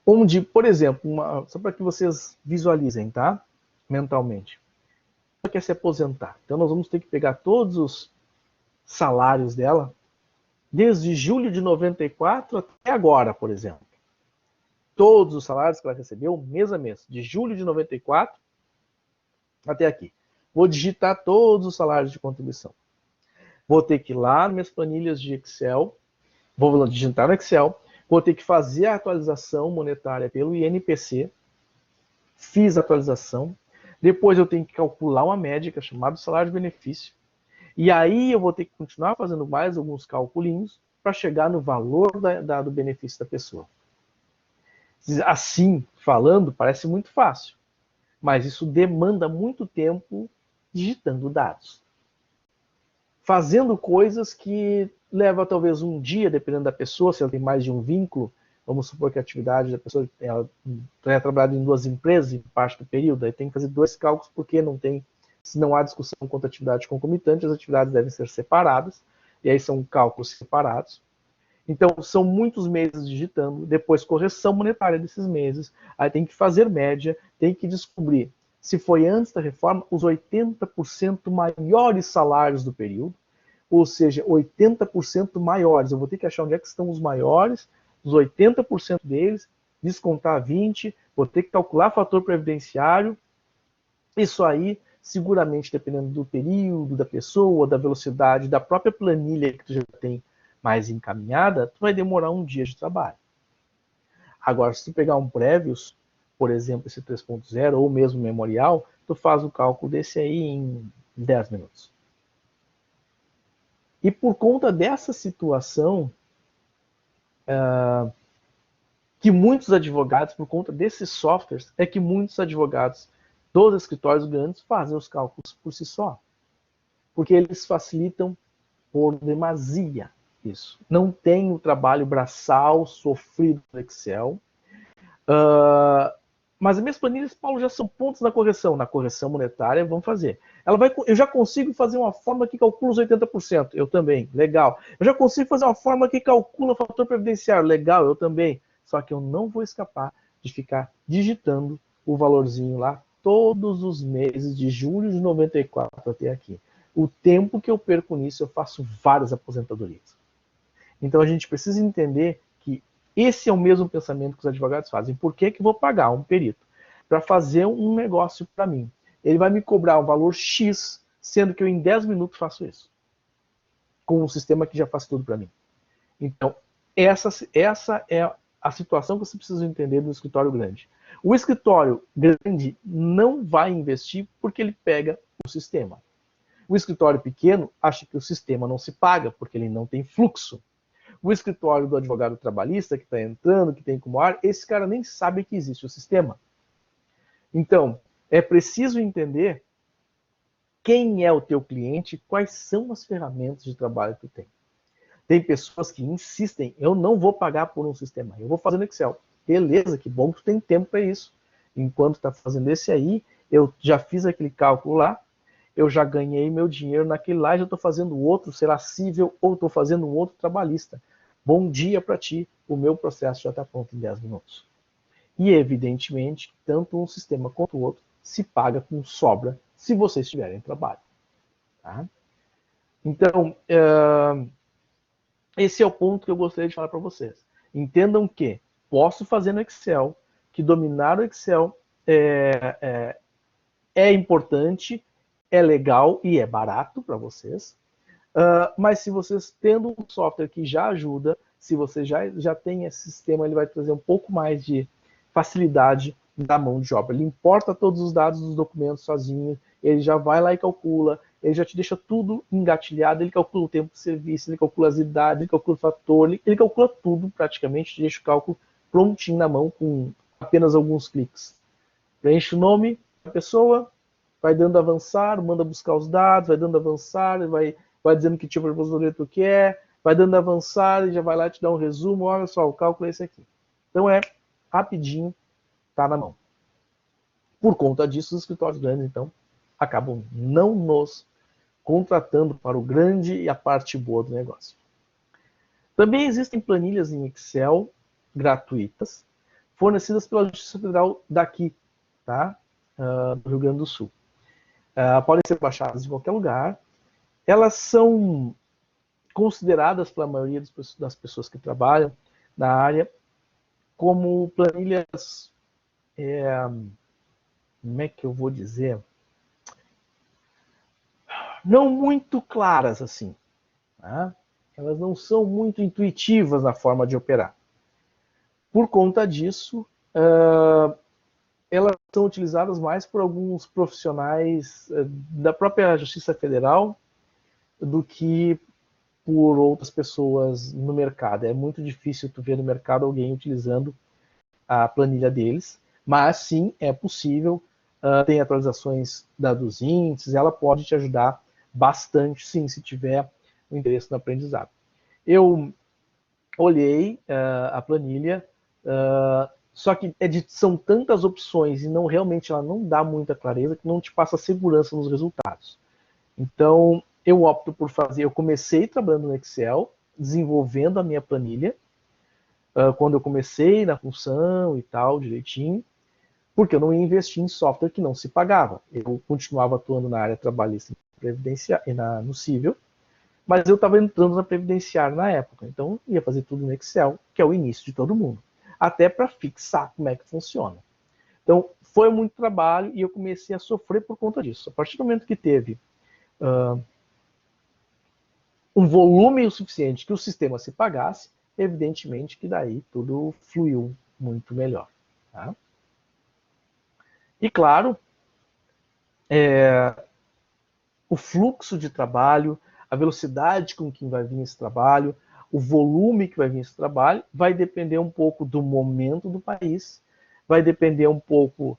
onde, por exemplo, só para que vocês visualizem, tá? Mentalmente. Ela quer se aposentar. Então nós vamos ter que pegar todos os salários dela, desde julho de 94 até agora, por exemplo. Todos os salários que ela recebeu, mês a mês, de julho de 94 até aqui. Vou digitar todos os salários de contribuição. Vou ter que ir lá nas minhas planilhas de Excel, vou digitar no Excel, vou ter que fazer a atualização monetária pelo INPC, fiz a atualização, depois eu tenho que calcular uma média, que é chamada salário de benefício, e aí eu vou ter que continuar fazendo mais alguns calculinhos para chegar no valor do benefício da pessoa. Assim, falando, parece muito fácil, mas isso demanda muito tempo digitando dados. Fazendo coisas que leva talvez um dia, dependendo da pessoa, se ela tem mais de um vínculo. Vamos supor que a atividade da pessoa ela tenha trabalhado em duas empresas em parte do período, aí tem que fazer dois cálculos, porque não tem, se não há discussão quanto à atividade concomitante, as atividades devem ser separadas, e aí são cálculos separados. Então, são muitos meses digitando, depois correção monetária desses meses, aí tem que fazer média, tem que descobrir se foi antes da reforma os 80% maiores salários do período, ou seja, 80% maiores. Eu vou ter que achar onde é que estão os maiores, os 80% deles, descontar 20%, vou ter que calcular fator previdenciário. Isso aí, seguramente, dependendo do período, da pessoa, da velocidade, da própria planilha que tu já tem mais encaminhada, tu vai demorar um dia de trabalho. Agora, se tu pegar um Previous, por exemplo, esse 3.0, ou mesmo Memorial, tu faz o cálculo desse aí em 10 minutos. E por conta dessa situação, que muitos advogados, por conta desses softwares, é que muitos advogados dos escritórios grandes fazem os cálculos por si só. Porque eles facilitam por demasia isso. Não tem o trabalho braçal sofrido no Excel. Mas as minhas planilhas, Paulo, já são pontos na correção monetária, vamos fazer. Eu já consigo fazer uma fórmula que calcula os 80%, eu também, legal. Eu já consigo fazer uma fórmula que calcula o fator previdenciário, legal, eu também. Só que eu não vou escapar de ficar digitando o valorzinho lá todos os meses, de julho de 94 até aqui. O tempo que eu perco nisso, eu faço várias aposentadorias. Então a gente precisa entender que esse é o mesmo pensamento que os advogados fazem. Por que eu vou pagar um perito para fazer um negócio para mim? Ele vai me cobrar um valor X, sendo que eu em 10 minutos faço isso. Com um sistema que já faz tudo para mim. Então, essa é a situação que você precisa entender do escritório grande. O escritório grande não vai investir porque ele pega o sistema. O escritório pequeno acha que o sistema não se paga porque ele não tem fluxo. O escritório do advogado trabalhista que está entrando, que tem como área, esse cara nem sabe que existe o sistema. Então, é preciso entender quem é o teu cliente, quais são as ferramentas de trabalho que tu tem. Tem pessoas que insistem, eu não vou pagar por um sistema, eu vou fazer no Excel. Beleza, que bom que tu tem tempo para isso. Enquanto está fazendo esse aí, eu já fiz aquele cálculo lá, eu já ganhei meu dinheiro naquele lá, já estou fazendo outro, será cível, ou estou fazendo um outro trabalhista. Bom dia para ti, o meu processo já está pronto em 10 minutos. E evidentemente, tanto um sistema quanto o outro se paga com sobra, se vocês tiverem trabalho. Tá? Então, esse é o ponto que eu gostaria de falar para vocês. Entendam que posso fazer no Excel, que dominar o Excel é importante, é legal e é barato para vocês. Mas se vocês tendo um software que já ajuda, se você já tem esse sistema, ele vai trazer um pouco mais de facilidade da mão de obra. Ele importa todos os dados dos documentos sozinho, ele já vai lá e calcula, ele já te deixa tudo engatilhado, ele calcula o tempo de serviço, ele calcula as idades, ele calcula o fator, ele calcula tudo praticamente, te deixa o cálculo prontinho na mão com apenas alguns cliques. Preenche o nome da pessoa, vai dando avançar, manda buscar os dados, vai dando avançar, vai dizendo que tipo de aposentadoria tu quer, vai dando avançar e já vai lá te dar um resumo, olha só, o cálculo é esse aqui. Então é rapidinho, tá na mão. Por conta disso, os escritórios grandes, então, acabam não nos contratando para o grande e a parte boa do negócio. Também existem planilhas em Excel gratuitas, fornecidas pela Justiça Federal daqui, tá? Do Rio Grande do Sul. Podem ser baixadas em qualquer lugar. Elas são consideradas pela maioria das pessoas que trabalham na área como planilhas, como é que eu vou dizer, não muito claras assim. Tá? Elas não são muito intuitivas na forma de operar. Por conta disso, elas são utilizadas mais por alguns profissionais da própria Justiça Federal do que por outras pessoas no mercado. É muito difícil tu ver no mercado alguém utilizando a planilha deles, mas sim, é possível, tem atualizações dos índices, ela pode te ajudar bastante, sim, se tiver o interesse no aprendizado. Eu olhei a planilha, só que são tantas opções e realmente ela não dá muita clareza que não te passa segurança nos resultados. Então, eu opto por fazer, eu comecei trabalhando no Excel, desenvolvendo a minha planilha, quando eu comecei na função e tal, direitinho, porque eu não ia investir em software que não se pagava. Eu continuava atuando na área trabalhista e no civil, mas eu estava entrando na previdenciária na época, então ia fazer tudo no Excel, que é o início de todo mundo, até para fixar como é que funciona. Então, foi muito trabalho e eu comecei a sofrer por conta disso. A partir do momento que teve um volume o suficiente que o sistema se pagasse, evidentemente que daí tudo fluiu muito melhor. Tá? E claro, o fluxo de trabalho, a velocidade com que vai vir esse trabalho, o volume que vai vir esse trabalho, vai depender um pouco do momento do país, vai depender um pouco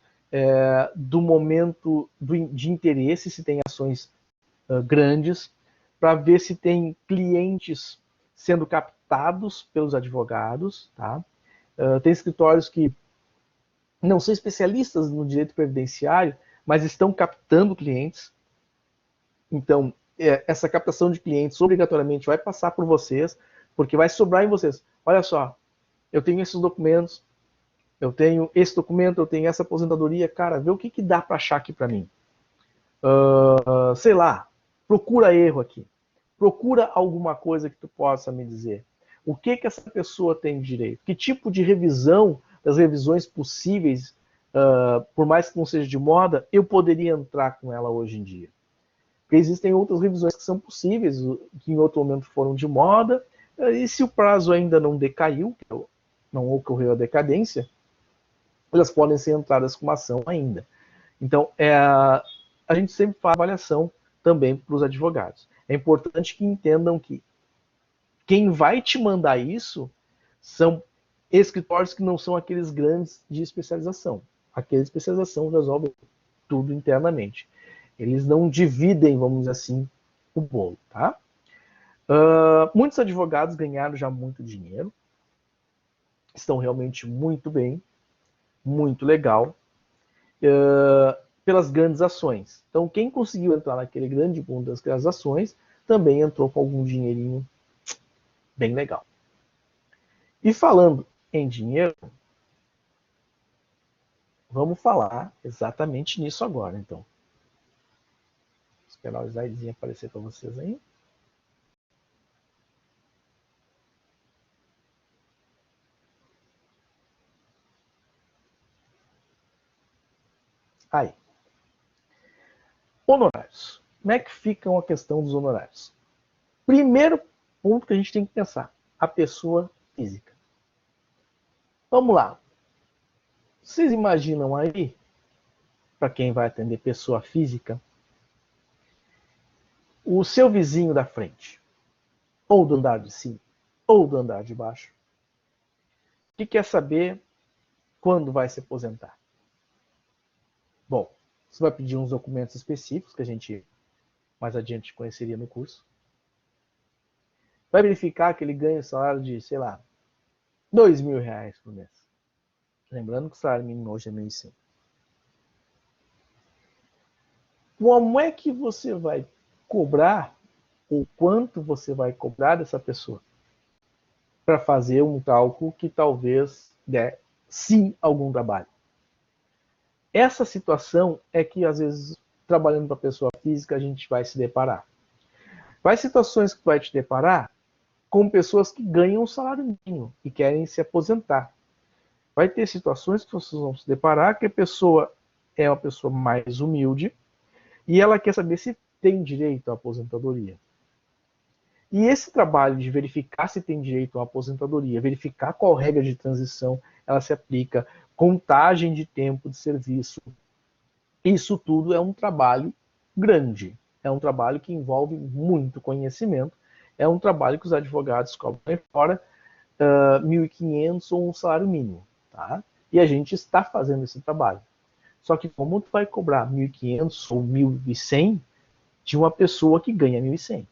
do momento de interesse, se tem ações grandes, para ver se tem clientes sendo captados pelos advogados. Tá? Tem escritórios que não são especialistas no direito previdenciário, mas estão captando clientes. Então, essa captação de clientes obrigatoriamente vai passar por vocês, porque vai sobrar em vocês. Olha só, eu tenho esses documentos, eu tenho esse documento, eu tenho essa aposentadoria, cara, vê o que dá para achar aqui para mim. Sei lá, procura erro aqui. Procura alguma coisa que tu possa me dizer. O que essa pessoa tem de direito? Que tipo de revisão, das revisões possíveis, por mais que não seja de moda, eu poderia entrar com ela hoje em dia? Porque existem outras revisões que são possíveis, que em outro momento foram de moda, e se o prazo ainda não decaiu, não ocorreu a decadência, elas podem ser entradas com uma ação ainda. Então, a gente sempre faz avaliação também para os advogados. É importante que entendam que quem vai te mandar isso são escritórios que não são aqueles grandes de especialização. Aqueles de especialização resolvem tudo internamente. Eles não dividem, vamos dizer assim, o bolo. Tá? Muitos advogados ganharam já muito dinheiro, estão realmente muito bem, muito legal, pelas grandes ações. Então, quem conseguiu entrar naquele grande mundo das grandes ações também entrou com algum dinheirinho bem legal. E falando em dinheiro, vamos falar exatamente nisso agora, então. Vou esperar o slidezinho aparecer para vocês aí. Honorários. Como é que fica a questão dos honorários? Primeiro ponto que a gente tem que pensar, a pessoa física. Vamos lá. Vocês imaginam aí, para quem vai atender pessoa física, o seu vizinho da frente, ou do andar de cima, ou do andar de baixo, que quer saber quando vai se aposentar? Bom, você vai pedir uns documentos específicos que a gente mais adiante conheceria no curso. Vai verificar que ele ganha o salário de, sei lá, R$ 2.000 por mês. Lembrando que o salário mínimo hoje é 1.100. Como é que você vai cobrar, ou quanto você vai cobrar dessa pessoa? Para fazer um cálculo que talvez dê, sim, algum trabalho. Essa situação é que, às vezes, trabalhando para pessoa física, a gente vai se deparar. Vai situações que vai te deparar com pessoas que ganham um salário mínimo e querem se aposentar. Vai ter situações que vocês vão se deparar que a pessoa é uma pessoa mais humilde e ela quer saber se tem direito à aposentadoria. E esse trabalho de verificar se tem direito à aposentadoria, verificar qual regra de transição ela se aplica, contagem de tempo de serviço, isso tudo é um trabalho grande. É um trabalho que envolve muito conhecimento. É um trabalho que os advogados cobram fora 1.500 ou um salário mínimo. Tá? E a gente está fazendo esse trabalho. Só que como tu vai cobrar 1.500 ou 1.100 de uma pessoa que ganha 1.100?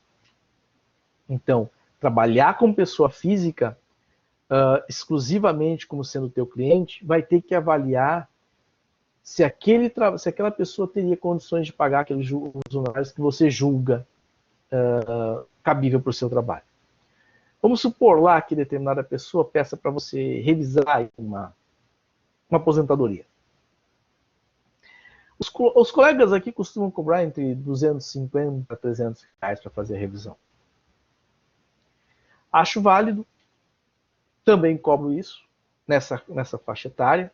Então, trabalhar com pessoa física exclusivamente como sendo teu cliente, vai ter que avaliar se aquela pessoa teria condições de pagar aqueles honorários que você julga cabível para o seu trabalho. Vamos supor lá que determinada pessoa peça para você revisar uma aposentadoria. Os colegas aqui costumam cobrar entre 250 a 300 reais para fazer a revisão. Acho válido, também cobro isso nessa faixa etária,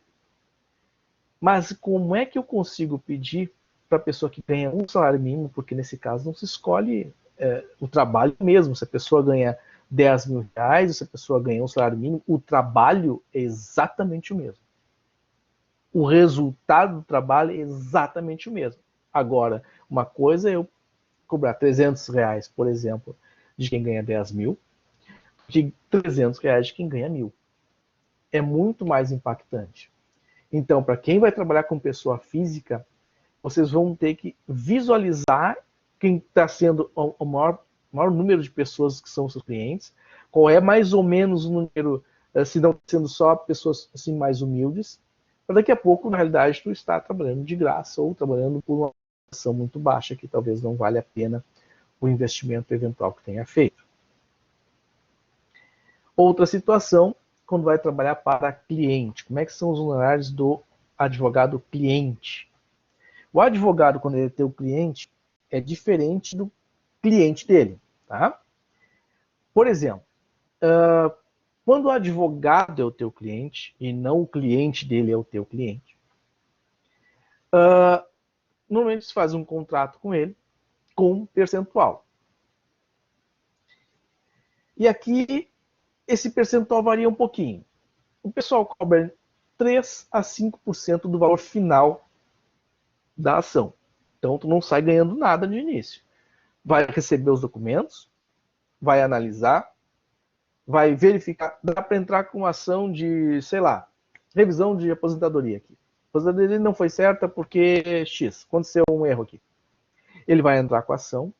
mas como é que eu consigo pedir para a pessoa que ganha um salário mínimo, porque nesse caso não se escolhe o trabalho mesmo, se a pessoa ganha 10 mil reais, ou se a pessoa ganha um salário mínimo, o trabalho é exatamente o mesmo. O resultado do trabalho é exatamente o mesmo. Agora, uma coisa é eu cobrar 300 reais, por exemplo, de quem ganha 10 mil, de 300 reais de quem ganha 1.000. É muito mais impactante. Então, para quem vai trabalhar com pessoa física, vocês vão ter que visualizar quem está sendo o maior número de pessoas que são seus clientes, qual é mais ou menos o número, se não sendo só pessoas assim, mais humildes, para daqui a pouco, na realidade, tu está trabalhando de graça ou trabalhando por uma ação muito baixa, que talvez não valha a pena o investimento eventual que tenha feito. Outra situação, quando vai trabalhar para cliente. Como é que são os honorários do advogado cliente? O advogado, quando ele é teu cliente, é diferente do cliente dele. Tá? Por exemplo, quando o advogado é o teu cliente e não o cliente dele é o teu cliente, normalmente se faz um contrato com ele com um percentual. E aqui esse percentual varia um pouquinho. O pessoal cobra 3 a 5% do valor final da ação. Então, tu não sai ganhando nada de início. Vai receber os documentos, vai analisar, vai verificar. Dá para entrar com uma ação de, sei lá, revisão de aposentadoria aqui. A aposentadoria não foi certa porque X, aconteceu um erro aqui. Ele vai entrar com a ação.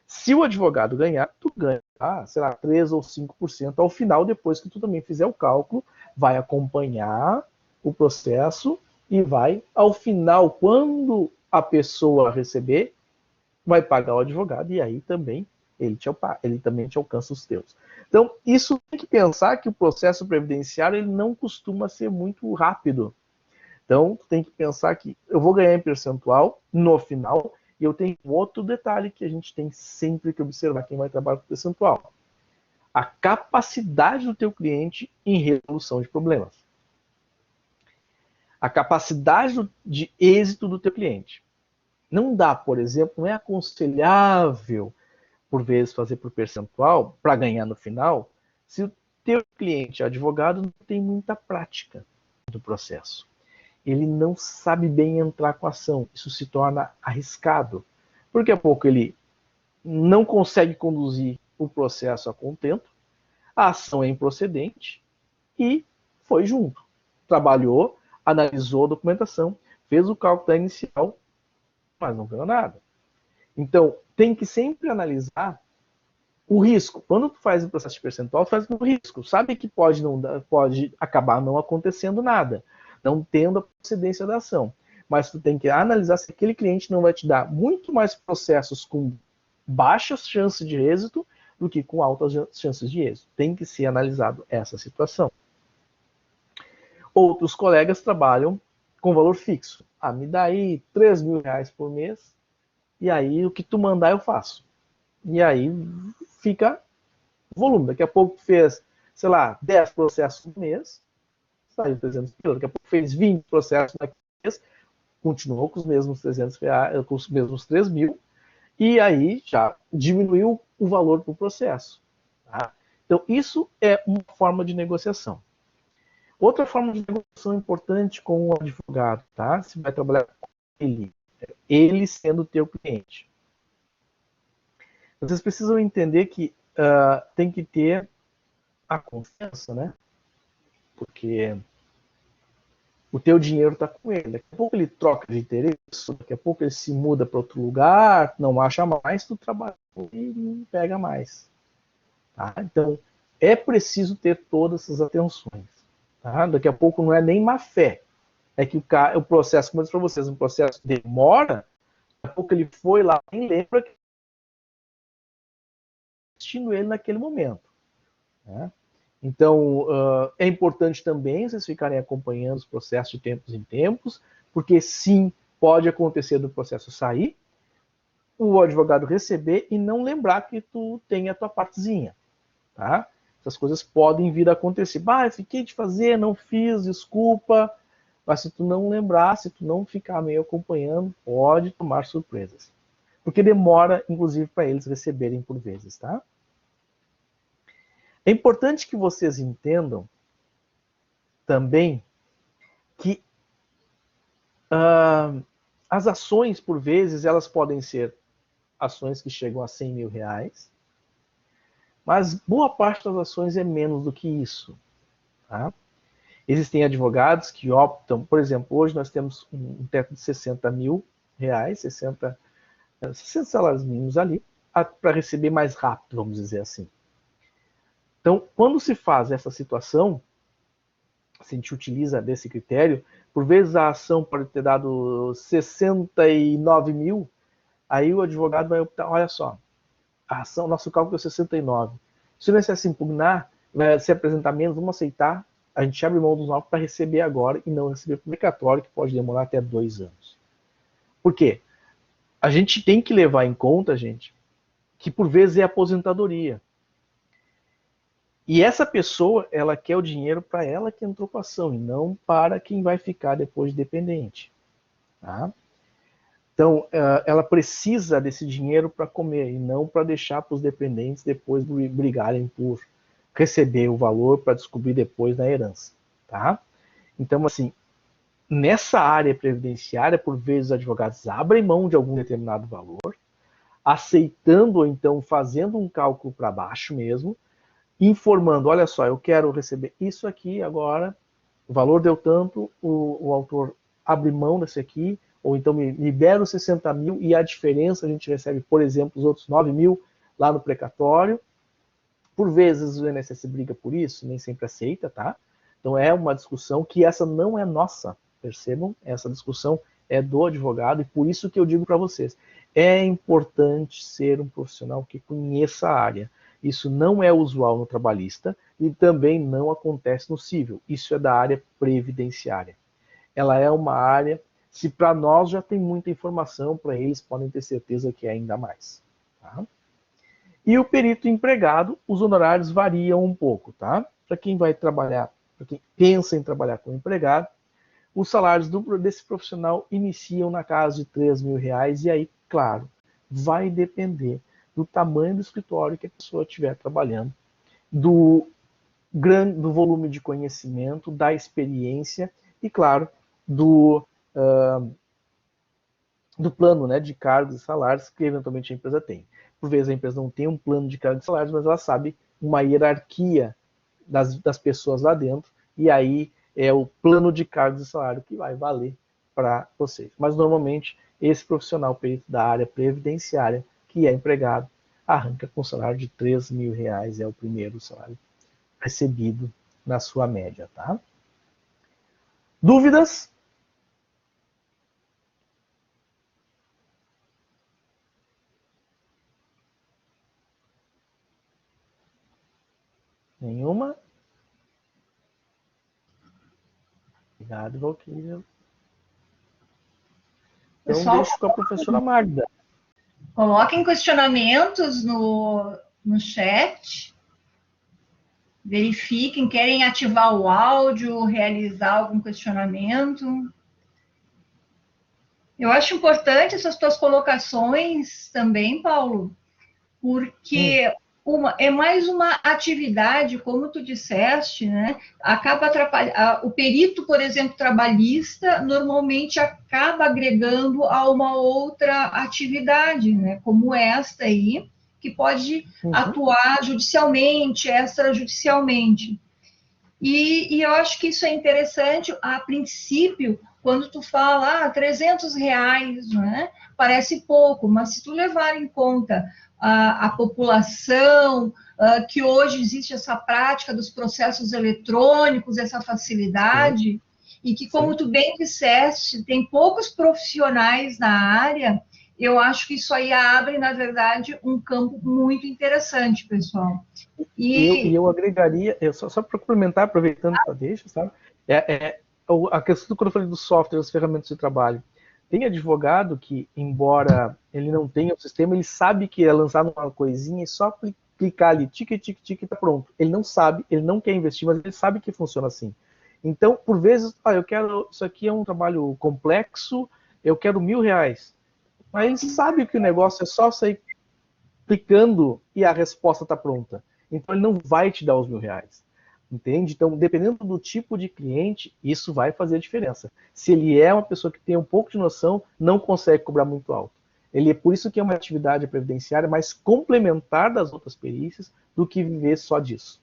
Se o advogado ganhar, tu ganha, sei lá, 3 ou 5% ao final, depois que tu também fizer o cálculo, vai acompanhar o processo e vai, ao final, quando a pessoa receber, vai pagar o advogado e aí também ele também te alcança os teus. Então, isso tem que pensar que o processo previdenciário ele não costuma ser muito rápido. Então, tu tem que pensar que eu vou ganhar em percentual no final. E eu tenho outro detalhe que a gente tem sempre que observar quem vai trabalhar com percentual. A capacidade do teu cliente em resolução de problemas. A capacidade de êxito do teu cliente. Não dá, por exemplo, não é aconselhável, por vezes, fazer por percentual para ganhar no final, se o teu cliente advogado não tem muita prática do processo. Ele não sabe bem entrar com a ação. Isso se torna arriscado. Porque a pouco ele não consegue conduzir o processo a contento, a ação é improcedente e foi junto. Trabalhou, analisou a documentação, fez o cálculo inicial, mas não ganhou nada. Então, tem que sempre analisar o risco. Quando tu faz o processo de percentual, tu faz o risco. Sabe que pode acabar não acontecendo nada, não tendo a procedência da ação. Mas tu tem que analisar se aquele cliente não vai te dar muito mais processos com baixas chances de êxito do que com altas chances de êxito. Tem que ser analisado essa situação. Outros colegas trabalham com valor fixo. Me dá aí R$3.000 por mês, e aí o que tu mandar eu faço. E aí fica volume. Daqui a pouco fez, sei lá, 10 processos no mês, saiu 300 mil. Daqui a pouco fez 20 processos no mês, continuou com os mesmos 300 reais, com os mesmos 3 mil, e aí já diminuiu o valor do processo. Tá? Então, isso é uma forma de negociação. Outra forma de negociação importante com o advogado, tá? Você vai trabalhar com ele sendo o teu cliente. Vocês precisam entender que tem que ter a confiança, né? Porque o teu dinheiro está com ele. Daqui a pouco ele troca de endereço, daqui a pouco ele se muda para outro lugar, não acha mais, tu trabalha e não pega mais. Tá? Então, é preciso ter todas essas atenções. Tá? Daqui a pouco não é nem má fé. É que o processo, como eu disse para vocês, um processo demora, daqui a pouco ele foi lá, nem lembra que assistindo ele naquele momento. Né? Então, é importante também vocês ficarem acompanhando os processos de tempos em tempos, porque sim, pode acontecer do processo sair, o advogado receber e não lembrar que tu tem a tua partezinha. Tá? Essas coisas podem vir a acontecer. Eu fiquei de fazer, não fiz, desculpa. Mas se tu não lembrar, se tu não ficar meio acompanhando, pode tomar surpresas. Porque demora, inclusive, para eles receberem por vezes, tá? É importante que vocês entendam também que as ações, por vezes, elas podem ser ações que chegam a R$100.000, mas boa parte das ações é menos do que isso. Tá? Existem advogados que optam, por exemplo, hoje nós temos um teto de R$60.000, 60 salários mínimos ali, para receber mais rápido, vamos dizer assim. Então, quando se faz essa situação, se a gente utiliza desse critério, por vezes a ação pode ter dado 69 mil, aí o advogado vai optar, olha só, a ação, nosso cálculo é 69. Se o INSS impugnar, vai se apresentar menos, vamos aceitar, a gente abre mão dos 9 para receber agora e não receber publicatório, que pode demorar até 2 anos. Por quê? A gente tem que levar em conta, gente, que por vezes é aposentadoria. E essa pessoa, ela quer o dinheiro para ela que entrou com a ação, e não para quem vai ficar depois dependente. Tá? Então, ela precisa desse dinheiro para comer, e não para deixar para os dependentes depois brigarem por receber o valor para descobrir depois na herança. Tá? Então, assim, nessa área previdenciária, por vezes os advogados abrem mão de algum determinado valor, aceitando ou então fazendo um cálculo para baixo mesmo, informando, olha só, eu quero receber isso aqui agora, o valor deu tanto, o autor abre mão desse aqui, ou então me libera os 60 mil e a diferença a gente recebe, por exemplo, os outros 9 mil lá no precatório. Por vezes o INSS briga por isso, nem sempre aceita, tá? Então é uma discussão que essa não é nossa, percebam? Essa discussão é do advogado e por isso que eu digo para vocês, é importante ser um profissional que conheça a área. Isso não é usual no trabalhista e também não acontece no civil. Isso é da área previdenciária. Ela é uma área, se para nós já tem muita informação, para eles podem ter certeza que é ainda mais. Tá? E o perito empregado, os honorários variam um pouco. Tá? Para quem vai trabalhar, para quem pensa em trabalhar com empregado, os salários desse profissional iniciam na casa de R$ 3.000, e aí, claro, vai depender do tamanho do escritório que a pessoa estiver trabalhando, do volume de conhecimento, da experiência e, claro, do plano, né, de cargos e salários que eventualmente a empresa tem. Por vezes a empresa não tem um plano de cargos e salários, mas ela sabe uma hierarquia das pessoas lá dentro, e aí é o plano de cargos e salário que vai valer para vocês. Mas normalmente esse profissional perito da área previdenciária que é empregado arranca com um salário de R$ 3.000, é o primeiro salário recebido na sua média, tá? Dúvidas? Nenhuma? Obrigado, Valquíria. Então, Pessoal, deixo com a professora Magda. coloquem questionamentos no chat. Verifiquem, querem ativar o áudio, realizar algum questionamento. Eu acho importante essas tuas colocações também, Paulo, porque é mais uma atividade, como tu disseste, né? Acaba atrapalhando. O perito, por exemplo, trabalhista, normalmente acaba agregando a uma outra atividade, né? Como esta aí, que pode atuar judicialmente, extrajudicialmente. E eu acho que isso é interessante, a princípio, quando tu fala, R$ 300, né? Parece pouco, mas se tu levar em conta a população, que hoje existe essa prática dos processos eletrônicos, essa facilidade, e que, como tu bem disseste, tem poucos profissionais na área, eu acho que isso aí abre, na verdade, um campo muito interessante, pessoal. Eu agregaria, só para complementar, aproveitando a deixa, sabe? A questão quando eu falei do software, das ferramentas de trabalho. Tem advogado que, embora ele não tenha o sistema, ele sabe que é lançar uma coisinha e só clicar ali, tique, tique, tique, tá pronto. Ele não sabe, ele não quer investir, mas ele sabe que funciona assim. Então, por vezes, eu quero, isso aqui é um trabalho complexo, eu quero R$ 1.000. Mas ele sabe que o negócio é só sair clicando e a resposta está pronta. Então ele não vai te dar os R$ 1.000. Entende? Então, dependendo do tipo de cliente, isso vai fazer a diferença. Se ele é uma pessoa que tem um pouco de noção, não consegue cobrar muito alto. Ele é por isso que é uma atividade previdenciária mais complementar das outras perícias do que viver só disso.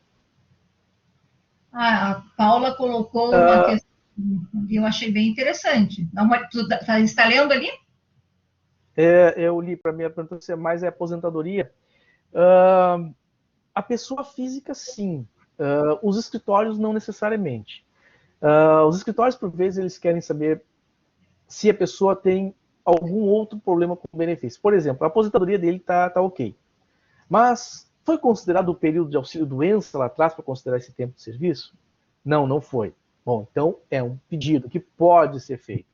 A Paula colocou uma questão que eu achei bem interessante. Tu está lendo ali? Eu li para mim a pergunta mais é aposentadoria. A pessoa física, sim. Os escritórios, não necessariamente. Os escritórios, por vezes, eles querem saber se a pessoa tem algum outro problema com o benefício. Por exemplo, a aposentadoria dele está ok. Mas foi considerado o período de auxílio-doença lá atrás para considerar esse tempo de serviço? Não, não foi. Bom, então é um pedido que pode ser feito.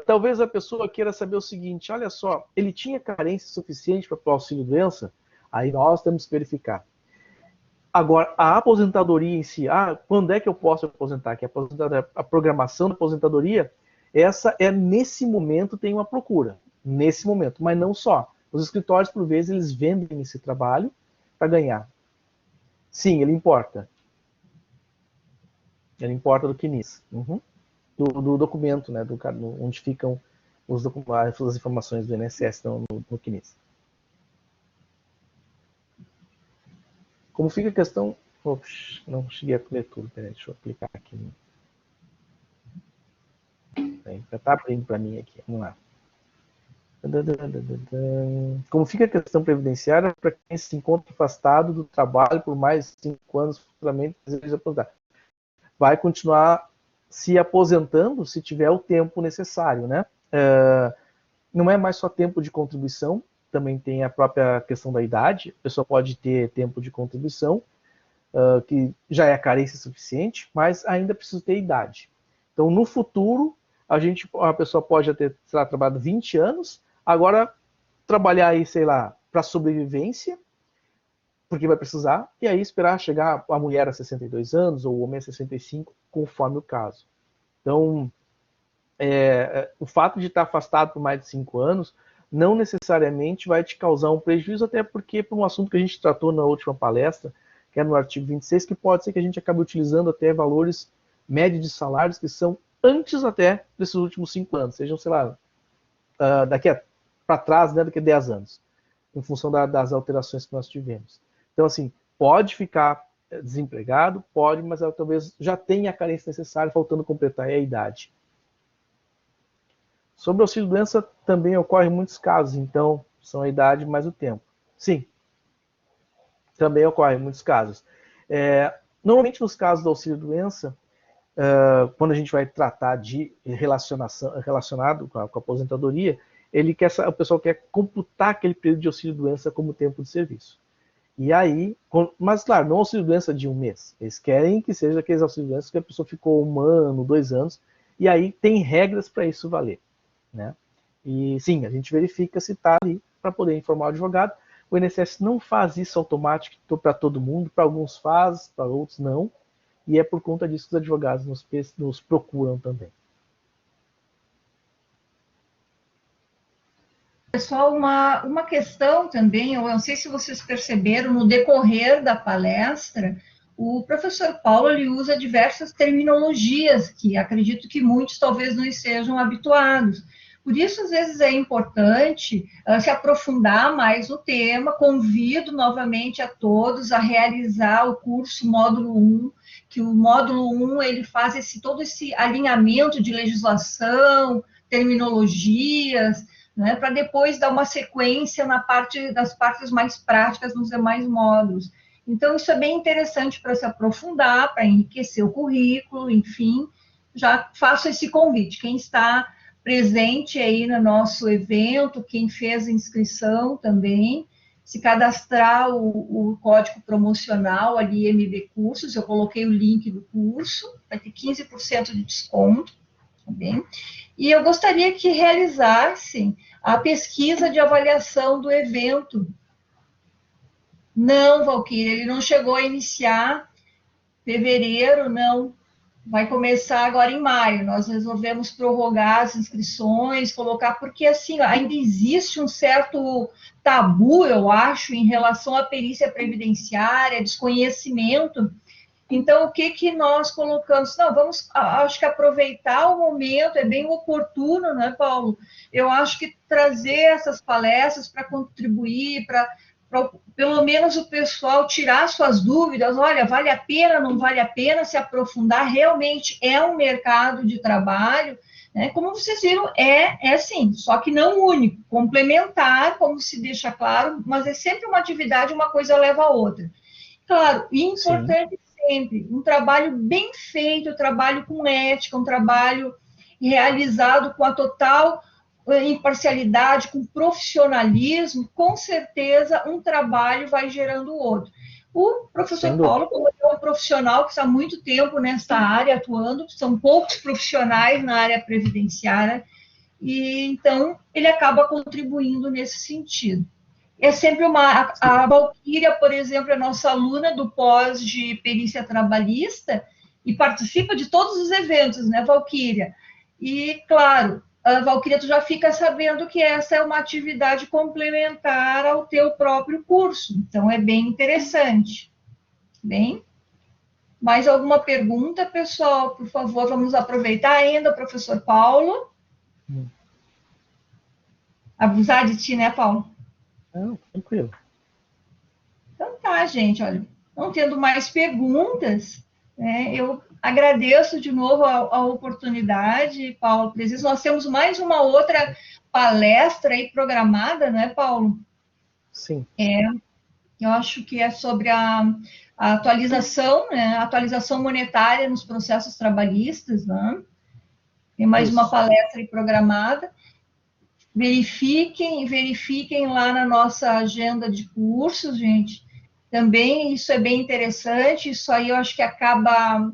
Talvez a pessoa queira saber o seguinte, olha só, ele tinha carência suficiente para o auxílio-doença? Aí nós temos que verificar. Agora, a aposentadoria em si, quando é que eu posso aposentar? Que a programação da aposentadoria, essa é nesse momento tem uma procura, nesse momento, mas não só. Os escritórios, por vezes, eles vendem esse trabalho para ganhar. Sim, ele importa. Ele importa do CNIS. Do documento, né, onde ficam as informações do INSS no CNIS. Como fica a questão... Ops, não cheguei a ler tudo. Peraí, deixa eu clicar aqui. Já está abrindo para mim aqui. Vamos lá. Como fica a questão previdenciária para quem se encontra afastado do trabalho por mais de 5 anos, futuramente deseja aposentar? Vai continuar se aposentando se tiver o tempo necessário, né? Não é mais só tempo de contribuição, também tem a própria questão da idade. A pessoa pode ter tempo de contribuição, que já é carência suficiente, mas ainda precisa ter idade. Então, no futuro, a pessoa pode ter, sei lá, trabalhado 20 anos, agora trabalhar aí, sei lá, para sobrevivência, porque vai precisar, e aí esperar chegar a mulher a 62 anos, ou o homem a 65, conforme o caso. Então, o fato de estar afastado por mais de 5 anos não necessariamente vai te causar um prejuízo, até porque, por um assunto que a gente tratou na última palestra, que é no artigo 26, que pode ser que a gente acabe utilizando até valores médios de salários que são antes até desses últimos 5 anos, sejam, sei lá, daqui para trás, né, daqui a 10 anos, em função das alterações que nós tivemos. Então, assim, pode ficar desempregado, pode, mas ela talvez já tenha a carência necessária, faltando completar a idade. Sobre o auxílio-doença também ocorre muitos casos, então são a idade mais o tempo. Sim, também ocorre muitos casos. Normalmente nos casos do auxílio-doença, quando a gente vai tratar de relacionado com a aposentadoria, o pessoal quer computar aquele período de auxílio-doença como tempo de serviço. E aí, mas claro, não auxílio-doença de 1 mês. Eles querem que seja aqueles auxílio-doença que a pessoa ficou 1 ano, 2 anos, e aí tem regras para isso valer, né? E sim, a gente verifica se está ali para poder informar o advogado. O INSS não faz isso automático para todo mundo, para alguns faz, para outros não, e é por conta disso que os advogados nos procuram também. Pessoal, uma questão também, eu não sei se vocês perceberam, no decorrer da palestra, o professor Paulo ele usa diversas terminologias que acredito que muitos talvez não sejam habituados. Por isso, às vezes, é importante se aprofundar mais no tema. Convido novamente a todos a realizar o curso módulo 1, que o módulo 1 ele faz todo esse alinhamento de legislação, terminologias, né, para depois dar uma sequência das partes mais práticas nos demais módulos. Então, isso é bem interessante para se aprofundar, para enriquecer o currículo, enfim, já faço esse convite. Quem está presente aí no nosso evento, quem fez a inscrição também, se cadastrar o código promocional ali, MB Cursos, eu coloquei o link do curso, vai ter 15% de desconto, tá bem? E eu gostaria que realizassem a pesquisa de avaliação do evento. Não, Valquíria, ele não chegou a iniciar fevereiro, não. Vai começar agora em maio. Nós resolvemos prorrogar as inscrições, colocar, porque assim, ainda existe um certo tabu, eu acho, em relação à perícia previdenciária, desconhecimento. Então, o que nós colocamos? Não, vamos, acho que aproveitar o momento, é bem oportuno, né, Paulo? Eu acho que trazer essas palestras para contribuir, para pelo menos o pessoal tirar suas dúvidas, olha, vale a pena, não vale a pena se aprofundar, realmente é um mercado de trabalho, né? Como vocês viram, é sim, só que não único, complementar, como se deixa claro, mas é sempre uma atividade, uma coisa leva a outra. Claro, e importante sempre, um trabalho bem feito, um trabalho com ética, um trabalho realizado com a total imparcialidade, com profissionalismo, com certeza um trabalho vai gerando o outro. O professor Paulo, como é um profissional que está há muito tempo nessa área atuando, são poucos profissionais na área previdenciária, e então ele acaba contribuindo nesse sentido. É sempre a Valquíria, por exemplo, é nossa aluna do pós de perícia trabalhista e participa de todos os eventos, né, Valquíria? E, claro, a Valquíria, tu já fica sabendo que essa é uma atividade complementar ao teu próprio curso. Então, é bem interessante. Bem? Mais alguma pergunta, pessoal? Por favor, vamos aproveitar ainda, professor Paulo. Abusar de ti, né, Paulo? Não, tranquilo. Então tá, gente, olha, não tendo mais perguntas, né, eu agradeço de novo a oportunidade, Paulo, presença. Nós temos mais uma outra palestra aí programada, né, Paulo? Sim. Eu acho que é sobre a atualização, né, a atualização monetária nos processos trabalhistas, né? Tem mais uma palestra aí programada. Verifiquem lá na nossa agenda de cursos, gente. Também isso é bem interessante, isso aí eu acho que acaba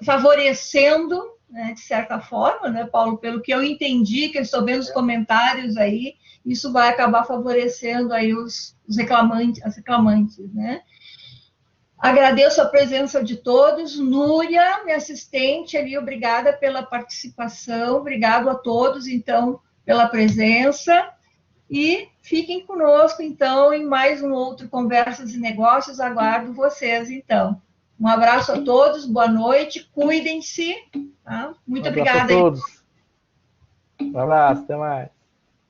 favorecendo, né, de certa forma, né, Paulo, pelo que eu entendi, que eu estou vendo os comentários aí, isso vai acabar favorecendo aí os reclamantes, as reclamantes, né? Agradeço a presença de todos. Núria, minha assistente ali, obrigada pela participação. Obrigado a todos, então, pela presença. E fiquem conosco, então, em mais um outro Conversas e Negócios. Aguardo vocês, então. Um abraço a todos, boa noite, cuidem-se. Tá? Muito obrigada. Um abraço a todos. Um abraço, até mais.